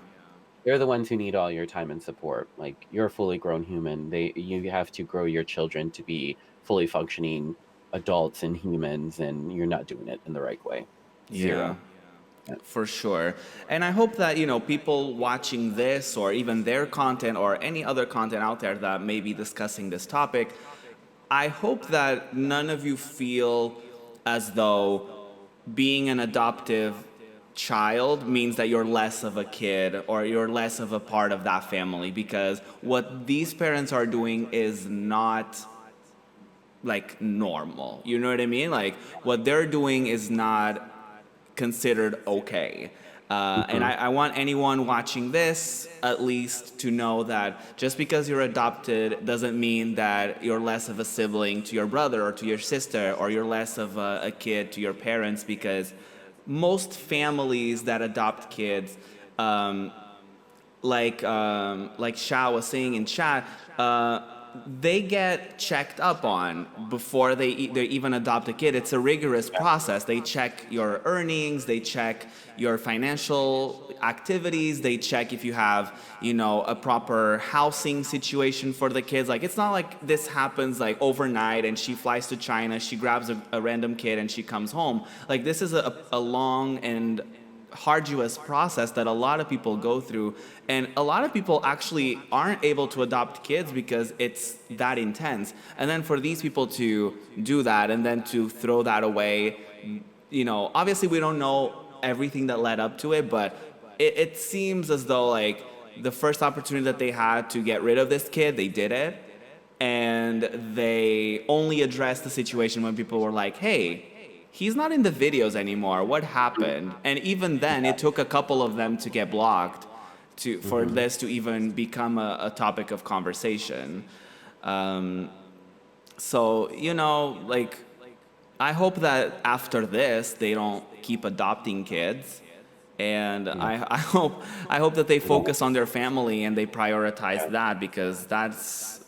B: they're the ones who need all your time and support. Like you're a fully grown human. You have to grow your children to be fully functioning adults and humans, and you're not doing it in the right way.
A: Yeah.
B: Zero. Yeah.
A: For sure. And I hope that, people watching this or even their content or any other content out there that may be discussing this topic, I hope that none of you feel as though being an adoptive child means that you're less of a kid or you're less of a part of that family, because what these parents are doing is not like normal. You know what I mean? Like, what they're doing is not considered okay. And
B: Mm-hmm.
A: I want anyone watching this at least to know that just because you're adopted doesn't mean that you're less of a sibling to your brother or to your sister, or you're less of a kid to your parents, because most families that adopt kids, like Sha was saying in chat, they get checked up on before they even adopt a kid. It's a rigorous process. They check your earnings, they check your financial activities, they check if you have, a proper housing situation for the kids. Like, it's not like this happens like overnight and she flies to China, she grabs a random kid and she comes home. Like, this is a long and arduous process that a lot of people go through, and a lot of people actually aren't able to adopt kids because it's that intense. And then for these people to do that and then to throw that away, obviously we don't know everything that led up to it, but it seems as though like the first opportunity that they had to get rid of this kid, they did it. And they only addressed the situation when people were like, hey, he's not in the videos anymore. What happened? And even then, it took a couple of them to get blocked for
B: Mm-hmm.
A: this to even become a topic of conversation. Um, so, like, I hope that after this, they don't keep adopting kids. And
B: Yeah.
A: I hope that they focus on their family and they prioritize that, because that's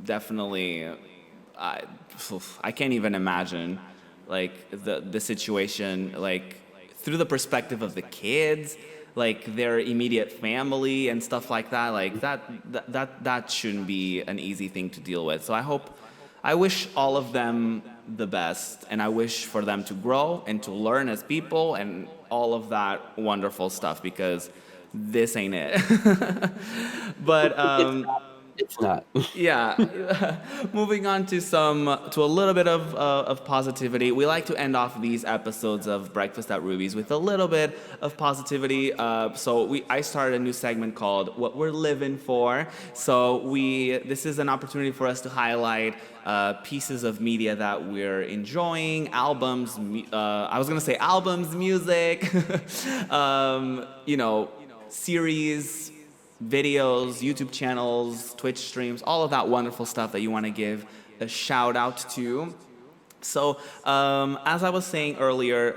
A: definitely, I, I can't even imagine like the situation like through the perspective of the kids, like their immediate family and stuff like that. Like that shouldn't be an easy thing to deal with. So I wish all of them the best, and I wish for them to grow and to learn as people and all of that wonderful stuff, because this ain't it. But
B: It's It's not.
A: Yeah, moving on to a little bit of positivity. We like to end off these episodes of Breakfast at Ruby's with a little bit of positivity. I started a new segment called "What We're Living For." This is an opportunity for us to highlight pieces of media that we're enjoying, I was gonna say albums, music, series, videos, YouTube channels, Twitch streams, all of that wonderful stuff that you want to give a shout out to. As I was saying earlier,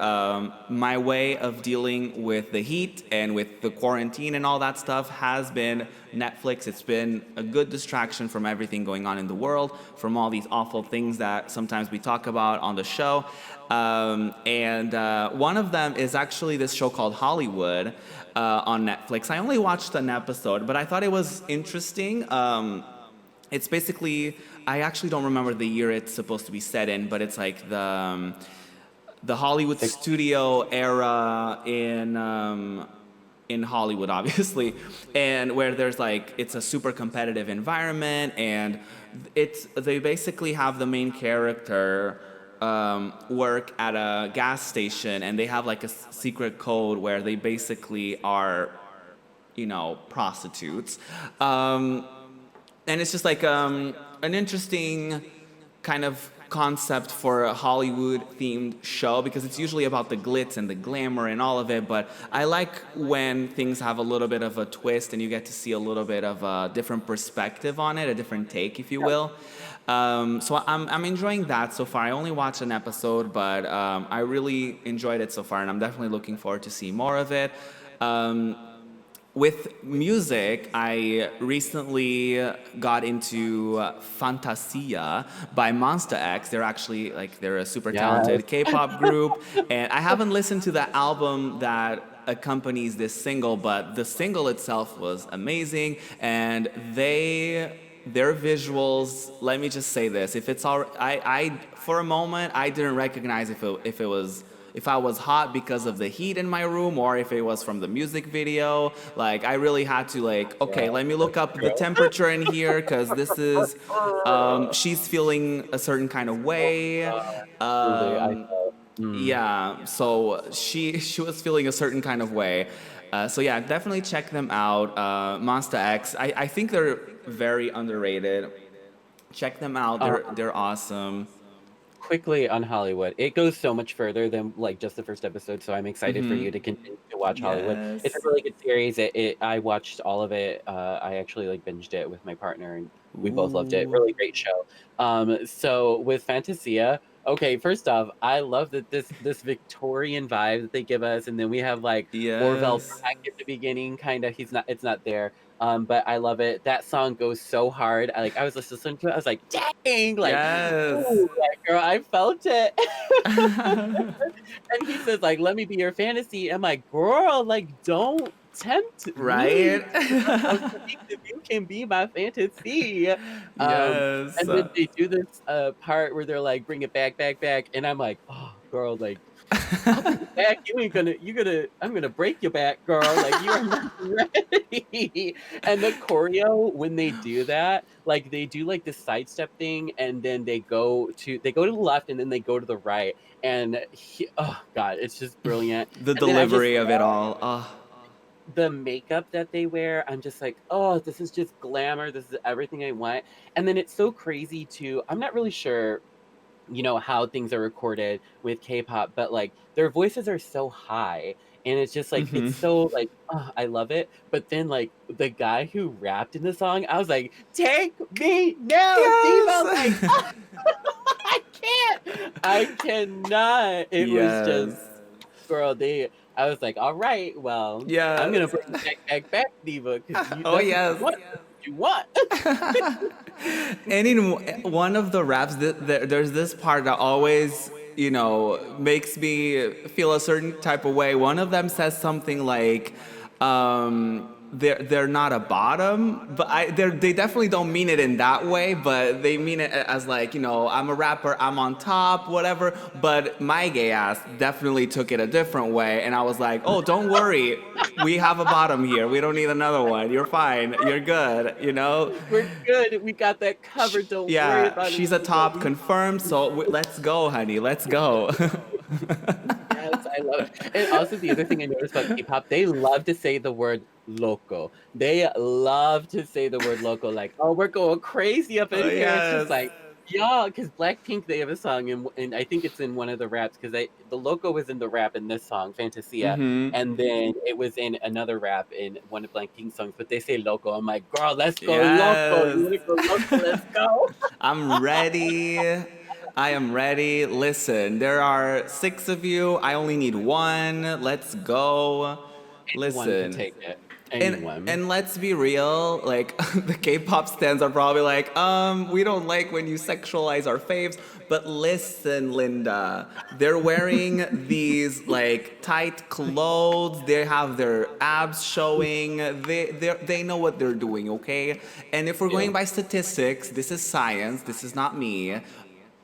A: my way of dealing with the heat and with the quarantine and all that stuff has been Netflix. It's been a good distraction from everything going on in the world, from all these awful things that sometimes we talk about on the show. One of them is actually this show called Hollywood on Netflix. I only watched an episode, but I thought it was interesting. It's basically, I actually don't remember the year it's supposed to be set in, but it's like the Hollywood studio era in Hollywood, obviously, and where there's like it's a super competitive environment, and they basically have the main character work at a gas station, and they have like a secret code where they basically are, prostitutes. And it's just like an interesting kind of concept for a Hollywood themed show, because it's usually about the glitz and the glamour and all of it, but I like when things have a little bit of a twist and you get to see a little bit of a different perspective on it, a different take, if you will. I'm enjoying that so far. I only watched an episode, but I really enjoyed it so far, and I'm definitely looking forward to see more of it. With music, I recently got into Fantasia by Monsta X. They're a super talented
B: Yes.
A: K-pop group, and I haven't listened to the album that accompanies this single, but the single itself was amazing, and their visuals. Let me just say this: if it's all, I for a moment I didn't recognize if I was hot because of the heat in my room or if it was from the music video. Like, I really had to, okay, let me look up the temperature in here, because this is, she's feeling a certain kind of way.
B: Truly, I
A: Um,
B: felt.
A: yeah, so she was feeling a certain kind of way. Yeah, definitely check them out. Monsta X. I think they're very underrated. Check them out.
B: Um,
A: They're awesome.
B: Quickly on Hollywood, it goes so much further than like just the first episode. So I'm excited for
A: Mm-hmm.
B: you to continue to watch Hollywood. It's a
A: Yes.
B: really good series. I watched all of it. I actually like binged it with my partner, and we both loved it.
A: Ooh.
B: Really great show. So with Fantasia, okay, first off, I love that this Victorian vibe that they give us, and then we have like Orville
A: Yes.
B: Peck at the beginning, kind of. It's not there. But I love it. That song goes so hard. I was listening to it. I was like, dang, like,
A: Yes.
B: ooh, like, girl, I felt it. And he says, like, let me be your fantasy. I'm like, girl, like, don't tempt me.
A: Right?
B: I'm confused if you can be my fantasy.
A: Yes.
B: And then they do this part where they're like, bring it back, back, back. And I'm like, oh, girl, like, I'll bring it back. I'm gonna break your back, girl. Like, you are not ready. And the choreo, when they do that, like they do like this sidestep thing, and then they go to the left, and then they go to the right. And oh god, it's just brilliant.
A: The
B: And then I just
A: delivery of it all. Oh,
B: the makeup that they wear, I'm just like, oh, this is just glamour. This is everything I want. And then it's so crazy too. I'm not really sure how things are recorded with K-pop, but like their voices are so high, and it's just like
A: hmm.
B: it's so like I love it. But then like the guy who rapped in the song, I was like, take me now,
A: Yes.
B: Diva. Like I cannot. It was just
A: Yes.
B: girl. I was like, all right, well, I'm gonna
A: Yes.
B: bring it back, back, back, Diva, because
A: Oh,
B: that's what you
A: yes.
B: want. That's what you want.
A: And in one of the raps, there's this part that always, makes me feel a certain type of way. One of them says something like, they're not a bottom, but they definitely don't mean it in that way, but they mean it as like, I'm a rapper, I'm on top, whatever. But my gay ass definitely took it a different way, and I was like, oh, don't worry, we have a bottom here. We don't need another one. You're fine. You're good.
B: We're good. We got that covered. Don't worry
A: Yeah,
B: about it,
A: she's a top
B: everybody.
A: confirmed. So let's go, honey. Let's go.
B: Yes, I love it. And also the other thing I noticed about K-pop, they love to say the word loco. They love to say the word loco, like, oh, we're going crazy up in here. It's just
A: Yes.
B: like, yeah, because Blackpink, they have a song, and I think it's in one of the raps, because the loco was in the rap in this song, Fantasia, and then it was in another rap in one of Blackpink's songs, but they say loco. I'm like, girl, let's go loco.
A: Yes.
B: You want to go loco? Let's go.
A: I'm ready. I am ready. Listen, there are 6 of you. I only need 1. Let's go.
B: Anyone can
A: Listen.
B: take it.
A: And
B: Anyone.
A: and let's be real, like the K-pop stands are probably like, we don't like when you sexualize our faves. But listen, Linda, they're wearing these like tight clothes. They have their abs showing. They know what they're doing, okay? And if we're
B: Yeah.
A: going by statistics, this is science. This is not me.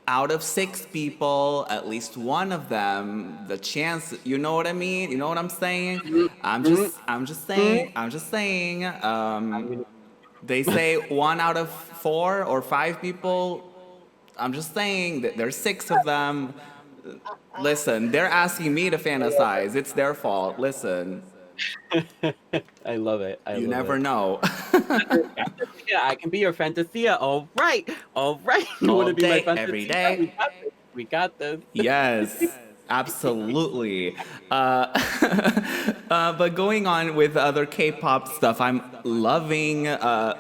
A: Out of 6 people, at least one of them, the chance, you know what I mean? You know what I'm saying?
B: Mm,
A: I'm
B: mm,
A: just, I'm just
B: mm.
A: saying, I'm just saying.
B: I'm gonna
A: They say 1 out of 4 or 5 people. I'm just saying that there's 6 of them. Listen, they're asking me to fantasize. It's their fault. Listen,
B: I love it. I
A: you
B: love
A: never
B: it.
A: know.
B: Fantasia, I can be your Fantasia. All right. All right. You want
A: All
B: to be my
A: day, every
B: Fantasia?
A: day.
B: We got this. We got this.
A: Yes, absolutely. But going on with the other K-pop stuff, I'm loving.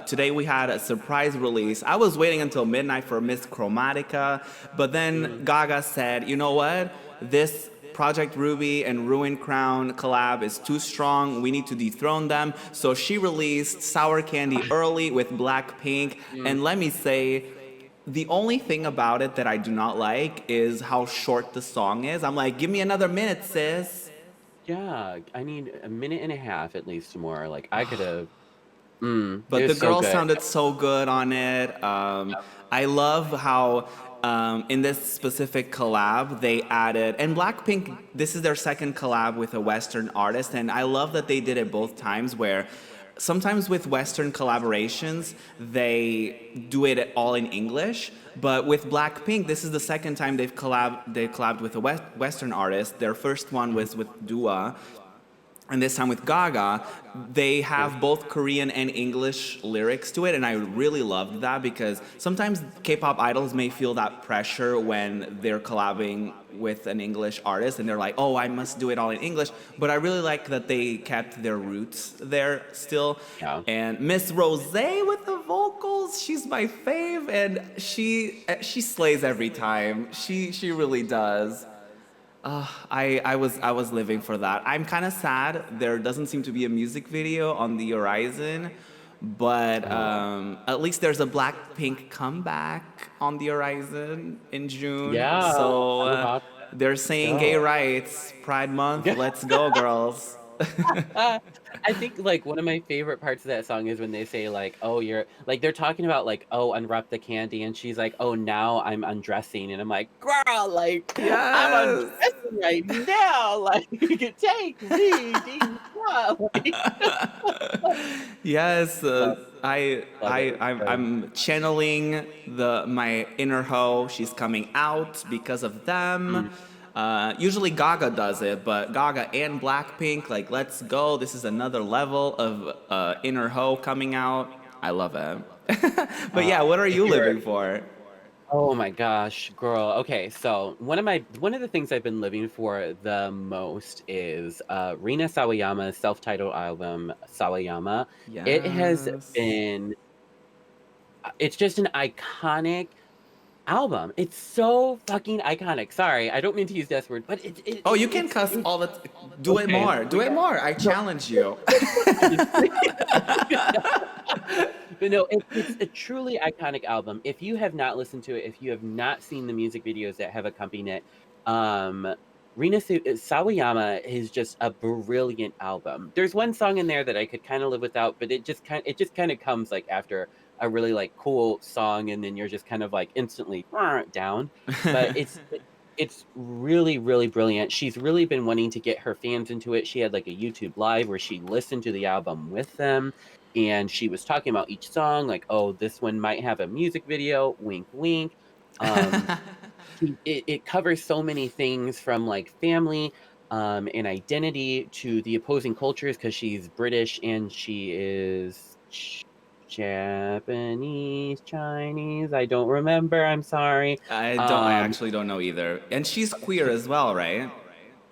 A: Today we had a surprise release. I was waiting until midnight for Miss Chromatica, but then
B: Mm.
A: Gaga said, "You know what? This Project Ruby and Ruincrown collab is too strong. We need to dethrone them." So she released Sour Candy early with Blackpink,
B: Mm.
A: and let me say, the only thing about it that I do not like is how short the song is. I'm like, give me another minute, sis.
B: Yeah, I need a minute and a half at least more. Like I could have. It
A: But the
B: was so
A: girl
B: good.
A: sounded so good on it. I love how in this specific collab they added, and Blackpink, this is their second collab with a Western artist, and I love that they did it both times where sometimes with Western collaborations, they do it all in English. But with Blackpink, this is the second time they collabed with a Western artist. Their first one was with Dua, and this time with Gaga, they
B: Yeah.
A: have both Korean and English lyrics to it, and I really loved that because sometimes K-pop idols may feel that pressure when they're collabing with an English artist, and they're like, "Oh, I must do it all in English." But I really like that they kept their roots there still.
B: Yeah.
A: And Miss Rose with the vocals, she's my fave, and she slays every time. She really does. I was living for that. I'm kind of sad there doesn't seem to be a music video on the horizon, but
B: Oh.
A: at least there's a Blackpink comeback on the horizon in June.
B: Yeah.
A: So
B: I'm about
A: they're
B: to
A: saying gay
B: go.
A: rights, Pride Month. Let's go, girls.
B: I think like one of my favorite parts of that song is when they say like, "Oh, you're like," they're talking about like, "Oh, unwrap the candy," and she's like, "Oh, now I'm undressing," and I'm like, "Girl, like I'm
A: Yes.
B: undressing right now. Like you can take me deep." Like,
A: Yes,
B: love,
A: I
B: love it.
A: I
B: It's
A: I'm,
B: good.
A: I'm channeling the my inner hoe. She's coming out because of them.
B: Mm.
A: Usually Gaga does it, but Gaga and Blackpink, like, let's go. This is another level of inner hoe coming out. I love it. But
B: Uh,
A: yeah, what are
B: if
A: you
B: you were
A: living for?
B: Oh my gosh, girl. Okay, so one of the things I've been living for the most is Rina Sawayama's self-titled album Sawayama. It has
A: Yes.
B: been it's just an iconic album. It's so fucking iconic. Sorry, I don't mean to use that word, but
A: Oh, you can cuss
B: it's
A: all the. Do it
B: okay.
A: more. Do it more. I
B: No,
A: challenge you.
B: I'm just But no, it's a truly iconic album. If you have not listened to it, if you have not seen the music videos that have accompanied it, um, Sawayama is just a brilliant album. There's one song in there that I could kind of live without, but it just kind of comes like after a really like cool song, and then you're just kind of like instantly down. But it's really really brilliant. She's really been wanting to get her fans into it. She had like a YouTube live where she listened to the album with them, and she was talking about each song, like, oh, this one might have a music video, wink wink. Um, it covers so many things from like family and identity to the opposing cultures, because she's British and she is Japanese, Chinese. I don't remember. I'm sorry.
A: I
B: Um,
A: actually don't know either. And she's queer as well, right?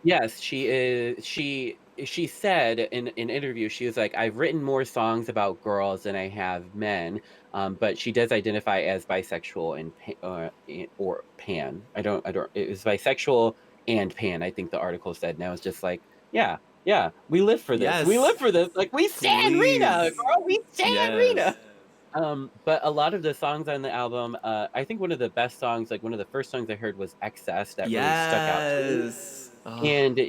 B: Yes, she is. She said in an interview, she was like, "I've written more songs about girls than I have men," but she does identify as bisexual and or pan. I don't. It was bisexual and pan. I think the article said, and I was just like, "Yeah, yeah, we live for this. We
A: Yes.
B: live for this. Like we stand Rita,
A: Please.
B: girl. We stand Rita."
A: Yes.
B: But a lot of the songs on the album, I think one of the best songs, like one of the first songs I heard was "Excess," that really stuck out to me.
A: Yes. Oh,
B: And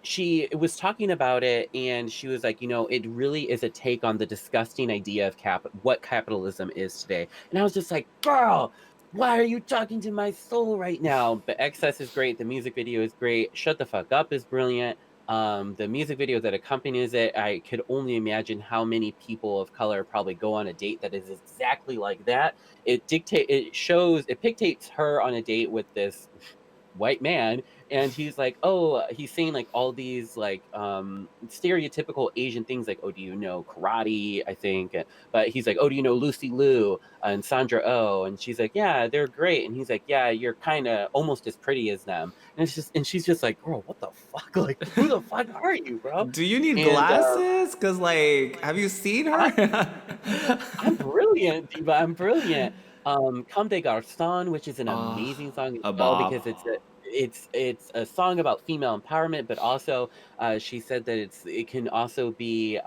B: she was talking about it, and she was like, it really is a take on the disgusting idea of what capitalism is today. And I was just like, girl, why are you talking to my soul right now? But Excess is great. The music video is great. Shut the Fuck Up is brilliant. The music video that accompanies it, I could only imagine how many people of color probably go on a date that is exactly like that. It dictates her on a date with this white man, and he's like, oh, he's saying like all these like stereotypical Asian things, like, oh, do you know karate, I think, but he's like, oh, do you know Lucy Liu and Sandra Oh? And she's like, yeah, they're great. And he's like, yeah, you're kind of almost as pretty as them. And she's just like, girl, what the fuck, like, who the fuck are you, bro?
A: do you need
B: And
A: glasses? Cause like, have you seen
B: I,
A: her?
B: I'm brilliant, diva. I'm brilliant. Comme des Garçons, which is an
A: Oh,
B: amazing song as
A: a
B: well,
A: bop.
B: because it's a song about female empowerment, but also she said that it can also be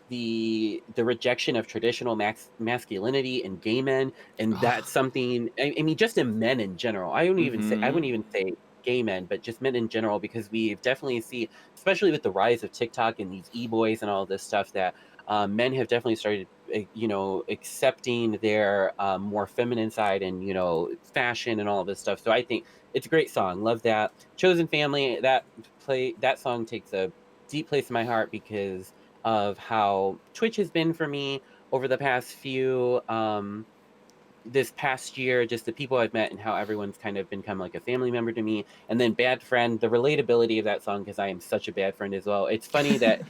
B: the rejection of traditional masculinity in gay men, and that's something. I mean, just in men in general. I
A: Mm-hmm.
B: wouldn't even say gay men, but just men in general, because we've definitely see, especially with the rise of TikTok and these e-boys and all this stuff, that men have definitely started, accepting their more feminine side, and fashion and all this stuff. So I think it's a great song. Love that. Chosen Family. That song takes a deep place in my heart because of how Twitch has been for me over the past few this past year, just the people I've met and how everyone's kind of become like a family member to me. And then Bad Friend, the relatability of that song, because I am such a bad friend as well. It's funny that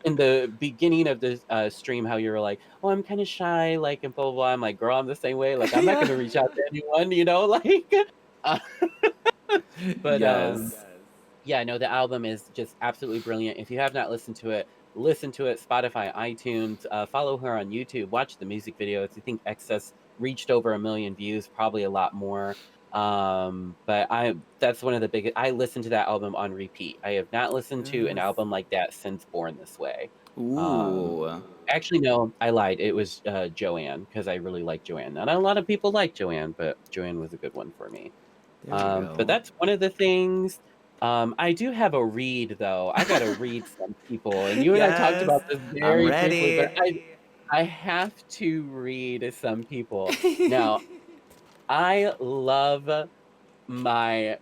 B: in the beginning of this stream, how you were like, oh, I'm kind of shy, like, and blah, blah, blah. I'm like, girl, I'm the same way. Like, I'm not going
A: Yeah.
B: to reach out to anyone, like, uh, but
A: Yes.
B: yeah, no, the album is just absolutely brilliant. If you have not listened to it, listen to it. Spotify, iTunes, follow her on YouTube, watch the music videos. I think Excess reached over 1 million views, probably a lot more. But that's one of the biggest. I listened to that album on repeat. I have not listened to an
A: Yes.
B: album like that since Born This Way. Um,
A: Ooh.
B: Actually, no, I lied. It was Joanne, because I really like Joanne. Not a lot of people like Joanne, but Joanne was a good one for me.
A: There we
B: But
A: go.
B: that's one of the things. I do have a read, though. I got to read some people, and you and I talked
A: Yes.
B: about this
A: I'm
B: very briefly, but
A: ready.
B: I have to read some people. Now, I love my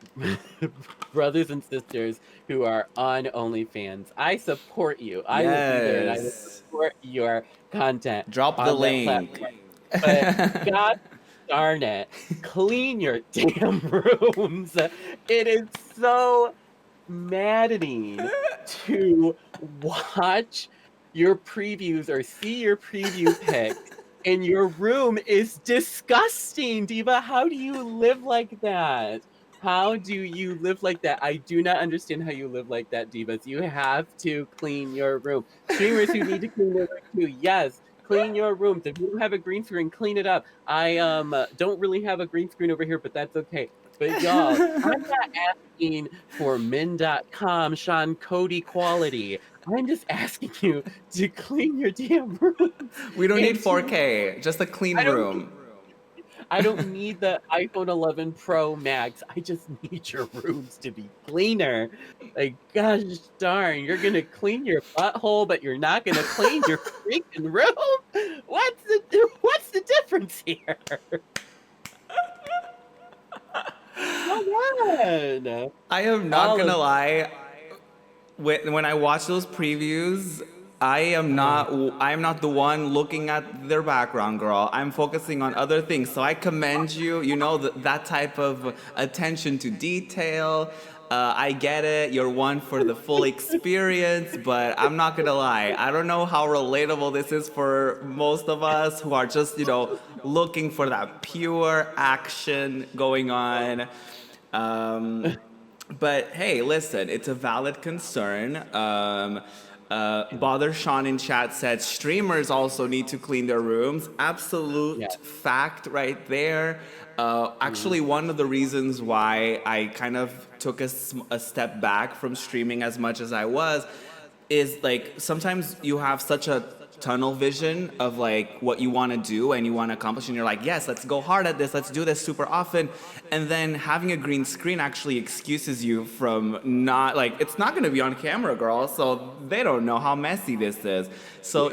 B: brothers and sisters who are on OnlyFans. I support you. I will be there, and I will
A: Yes.
B: support your content
A: Drop the
B: on that
A: link.
B: platform. But God darn it, clean your damn rooms. It is so maddening to watch your previews or see your preview pics, and your room is disgusting, Diva. How do you live like that? How do you live like that? I do not understand how you live like that, Divas. You have to clean your room. Streamers who need to clean their room too, yes, clean your rooms. If you don't have a green screen, clean it up. I don't really have a green screen over here, but that's okay. But y'all, I'm not asking for men.com Sean Cody quality. I'm just asking you to clean your damn rooms
A: We don't need
B: and to
A: 4K, just a clean
B: I don't
A: room.
B: I don't need the iPhone 11 Pro Max. I just need your rooms to be cleaner. Like, gosh darn, you're gonna clean your butthole, but you're not gonna clean your freaking room? What's the difference here? Come on.
A: I am not
B: All
A: gonna
B: of
A: lie. When I watch those previews,
B: oh,
A: I am not the one looking at their background, girl. I'm focusing on other things. So I commend you. You know that type of attention to detail. I get it. You're one for the full experience, but I'm not gonna lie. I don't know how relatable this is for most of us who are just looking for that pure action going on. Um, but hey, listen, it's a valid concern.
B: yeah,
A: Bother Sean in chat said streamers also need to clean their rooms.
B: yeah,
A: Absolute fact right there.
B: mhm,
A: Actually, one of the reasons why I kind of took a step back from streaming as much as I was is like sometimes you have such a tunnel vision of like what you want to do and you want to accomplish and you're like, yes, let's go hard at this, let's do this super often, and then having a green screen actually excuses you from not, like, it's not going to be on camera, girl, so they don't know how messy this is. So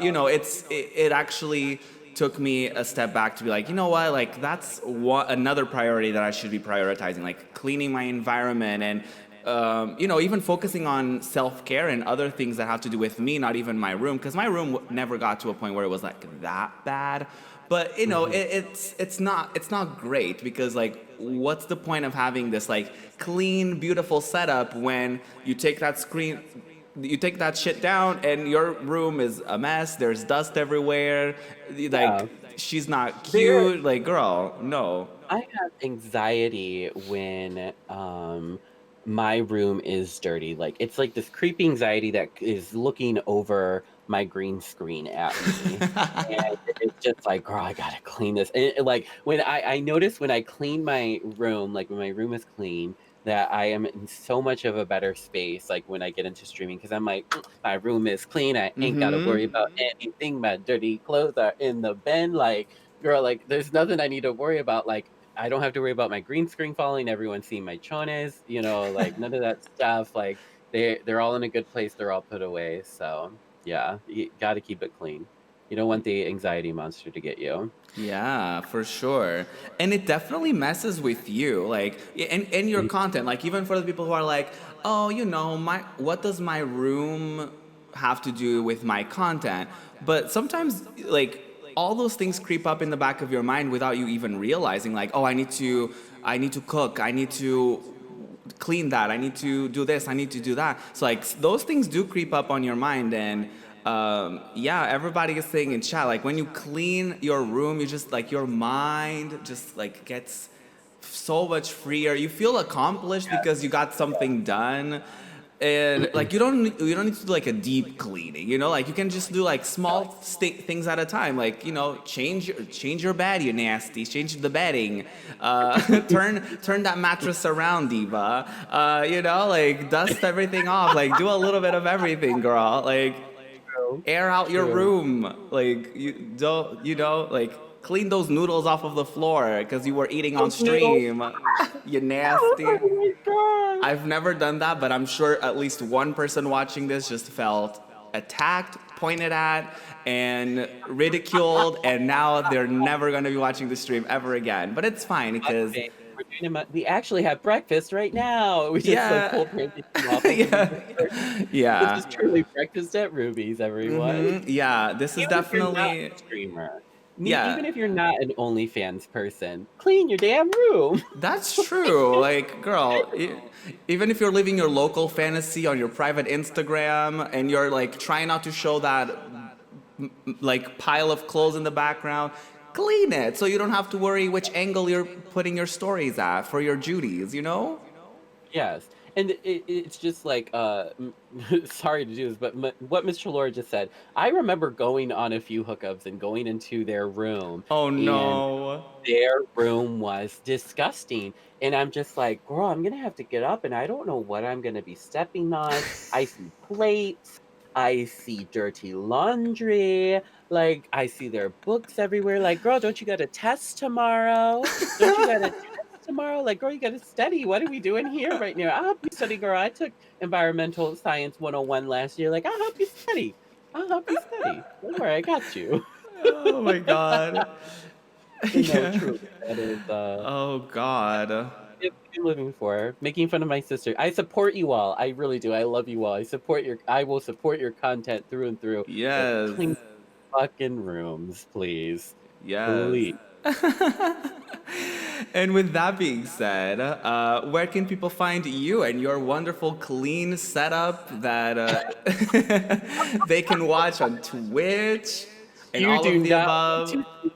A: it actually took me a step back to be like, you know what, like that's another priority that I should be prioritizing, like cleaning my environment and even focusing on self care and other things that have to do with me, not even my room, because my room never got to a point where it was like that bad. But
B: mhm,
A: it's not great because like, what's the point of having this like clean, beautiful setup when you take that shit down and your room is a mess. There's dust everywhere.
B: yeah.
A: Like she's not
B: There
A: cute. Like girl, no.
B: I have anxiety when, my room is dirty, like, it's like this creepy anxiety that is looking over my green screen at me, and it's just like, "Girl, I gotta clean this," and, like, when I notice when I clean my room, like, when my room is clean, that I am in so much of a better space, like, when I get into streaming, because 'cause I'm like, My room is clean, I ain't gotta worry
A: Mm-hmm.
B: about anything, my dirty clothes are in the bin," like, girl, like, there's nothing I need to worry about, like, I don't have to worry about my green screen falling, everyone seeing my chones, like, none of that stuff, like, they're all in a good place, they're all put away, so, yeah, you gotta keep it clean. You don't want the anxiety monster to get you.
A: Yeah, for sure. And it definitely messes with you. Like and your
B: Mhm,
A: content. Like even for the people who are like, "Oh, my what does my room have to do with my content?" But sometimes like all those things creep up in the back of your mind without you even realizing like, "Oh, I need to cook. I need to clean that. I need to do this. I need to do that." So like those things do creep up on your mind, and yeah, everybody is saying in chat like when you clean your room, you just like your mind just like gets so much freer. You feel accomplished because you got something done. And
B: yeah.
A: like you don't need to do like a deep cleaning, like you can just do like small things at a time, like change your bed, you nasty, change the bedding, turn that mattress around, diva, like dust everything off, like do a little bit of everything, girl, like
B: True,
A: air out your
B: true.
A: room, like you don't, like clean those noodles off of the floor because you were eating on
B: Those noodles.
A: stream, you
B: Oh
A: nasty.
B: my god.
A: I've never done that, but I'm sure at least one person watching this just felt attacked, pointed at, and ridiculed, and now they're never going to be watching the stream ever again. But it's fine because,
B: Mukbang. We actually have breakfast right now. We just, like,
A: yeah,
B: full transition off of the
A: yeah,
B: dessert. This
A: yeah,
B: is truly breakfast at Ruby's, everyone.
A: yeah. This is
B: Even if you're not
A: definitely,
B: a streamer, even
A: yeah.
B: if you're not an OnlyFans person, clean your damn room.
A: That's true. Like, girl, even if you're living your local fantasy on your private Instagram and you're like trying not to show that like pile of clothes in the background, clean it so you don't have to worry which angle you're putting your stories at for your duties.
B: Yes, and it's just like, sorry to do this, but what Mr. Laura just said, I remember going on a few hookups and going into their room,
A: Oh
B: and
A: no.
B: their room was disgusting, and I'm just like, "Girl, I'm gonna have to get up, and I don't know what I'm gonna be stepping on." I see plates, I see dirty laundry. Like, I see their books everywhere. Like, girl, don't you got a test tomorrow? Don't you got a test tomorrow? Like, girl, you got to study. What are we doing here right now? I'll help you study, girl. I took Environmental Science 101 last year. Like, I'll help you study. I'll help you study. Don't worry, I got you.
A: Oh my God.
B: But no,
A: Yeah.
B: truly, that is
A: Oh God.
B: what I'm living for. Making fun of my sister. I support you all. I really do. I love you all. I will support your content through and through. But
A: Yes.
B: clean fucking rooms, please.
A: Yes.
B: Please.
A: And with that being said, where can people find you and your wonderful clean setup that they can watch on Twitch and
B: You
A: all
B: do
A: of the
B: not want
A: above?
B: to see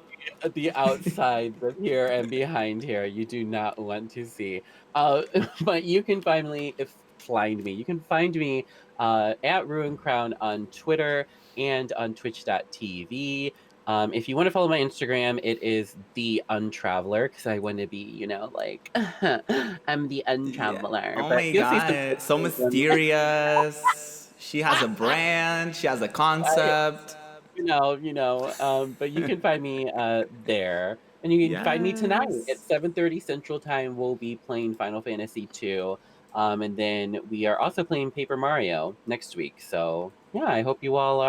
B: the outsides of here and behind here. You do not want to see. But you can find me. You can find me at Ruincrown on Twitter and on Twitch.tv. If you want to follow my Instagram, it is the Untraveler because I want to be, like I'm the
A: Yeah.
B: Untraveler.
A: Oh
B: But
A: my
B: you'll see some
A: God. So
B: pictures of me.
A: mysterious. She has a brand. She has a concept.
B: But you can find me there. And you can find me tonight at
A: Yes.
B: 7:30 Central Time. We'll be playing Final Fantasy 2. And then we are also playing Paper Mario next week. So yeah, I hope you all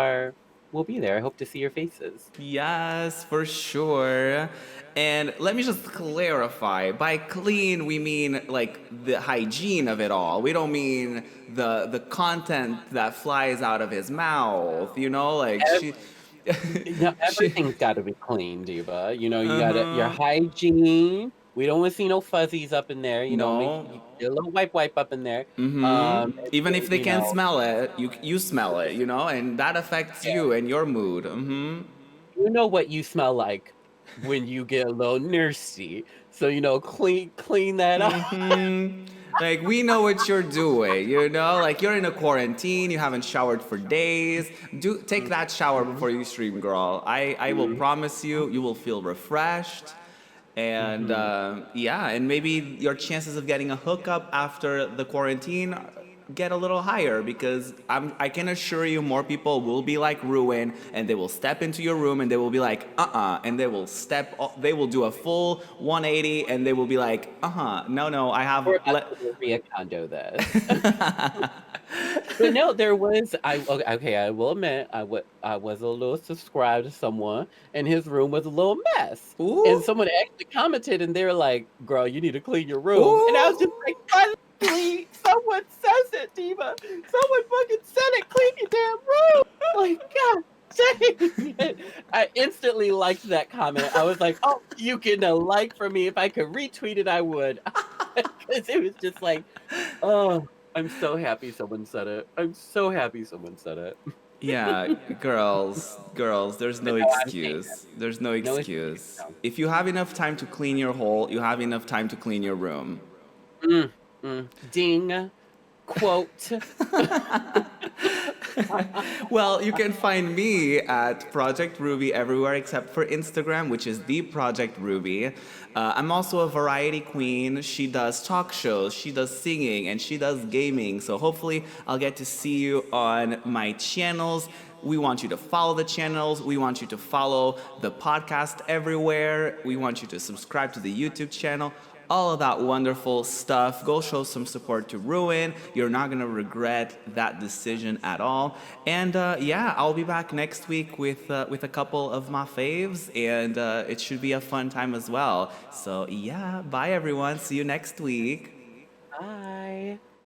B: will be there. I hope to see your faces.
A: Yes, for sure. And let me just clarify. By clean, we mean like the hygiene of it all. We don't mean the content that flies out of his mouth. Like she, she.
B: Everything's gotta be clean, diva. You
A: Uh
B: gotta your
A: huh.
B: hygiene. We don't wanna see no fuzzies up in there, make
A: No.
B: you get a little wipe up in there. And
A: Even
B: then,
A: if they can't smell it, you smell it. And that affects
B: yeah,
A: you and your mood.
B: you know what you smell like when you get a little thirsty. So, clean that up.
A: Like we know what you're doing, like you're in a quarantine, you haven't showered for days. Do take that shower
B: Mhm,
A: before you stream, girl. I will
B: mhm,
A: promise you will feel refreshed. And
B: mhm.
A: yeah, and maybe your chances of getting a hookup after the quarantine get a little higher because I can assure you more people will be like Ruin and they will step into your room and they will be like, and they will do a full 180 and they will be like, no, I have,
B: We're about to Maria Kondo this. But no, there was okay, I will admit I was a little subscribed to someone and his room was a little mess. And
A: ooh,
B: someone actually commented and they were like, "Girl, you need to clean your room." And I was just
A: ooh.
B: like, "Finally, someone says it, Diva. Someone fucking said it. Clean your damn room." Like, God dang it. I instantly liked that comment. I was like, "Oh, you getting a like from me. If I could retweet it, I would." Because it was just like, oh, I'm so happy someone said it. I'm so happy someone said it.
A: Yeah, girls, there's
B: But
A: no
B: no, I'm saying
A: excuse. There's no
B: no excuse.
A: excuse.
B: No.
A: If you have enough time to clean your hole, you have enough time to clean your room.
B: Mm, ding. Quote.
A: Well, you can find me at Project Ruby everywhere except for Instagram, which is the Project Ruby. I'm also a variety queen. She does talk shows, she does singing, and she does gaming. So hopefully, I'll get to see you on my channels. We want you to follow the channels. We want you to follow the podcast everywhere. We want you to subscribe to the YouTube channel. All of that wonderful stuff. Go show some support to Ruin. You're not gonna regret that decision at all. And yeah, I'll be back next week with a couple of my faves, and it should be a fun time as well. So yeah, bye everyone. See you next week.
B: Bye.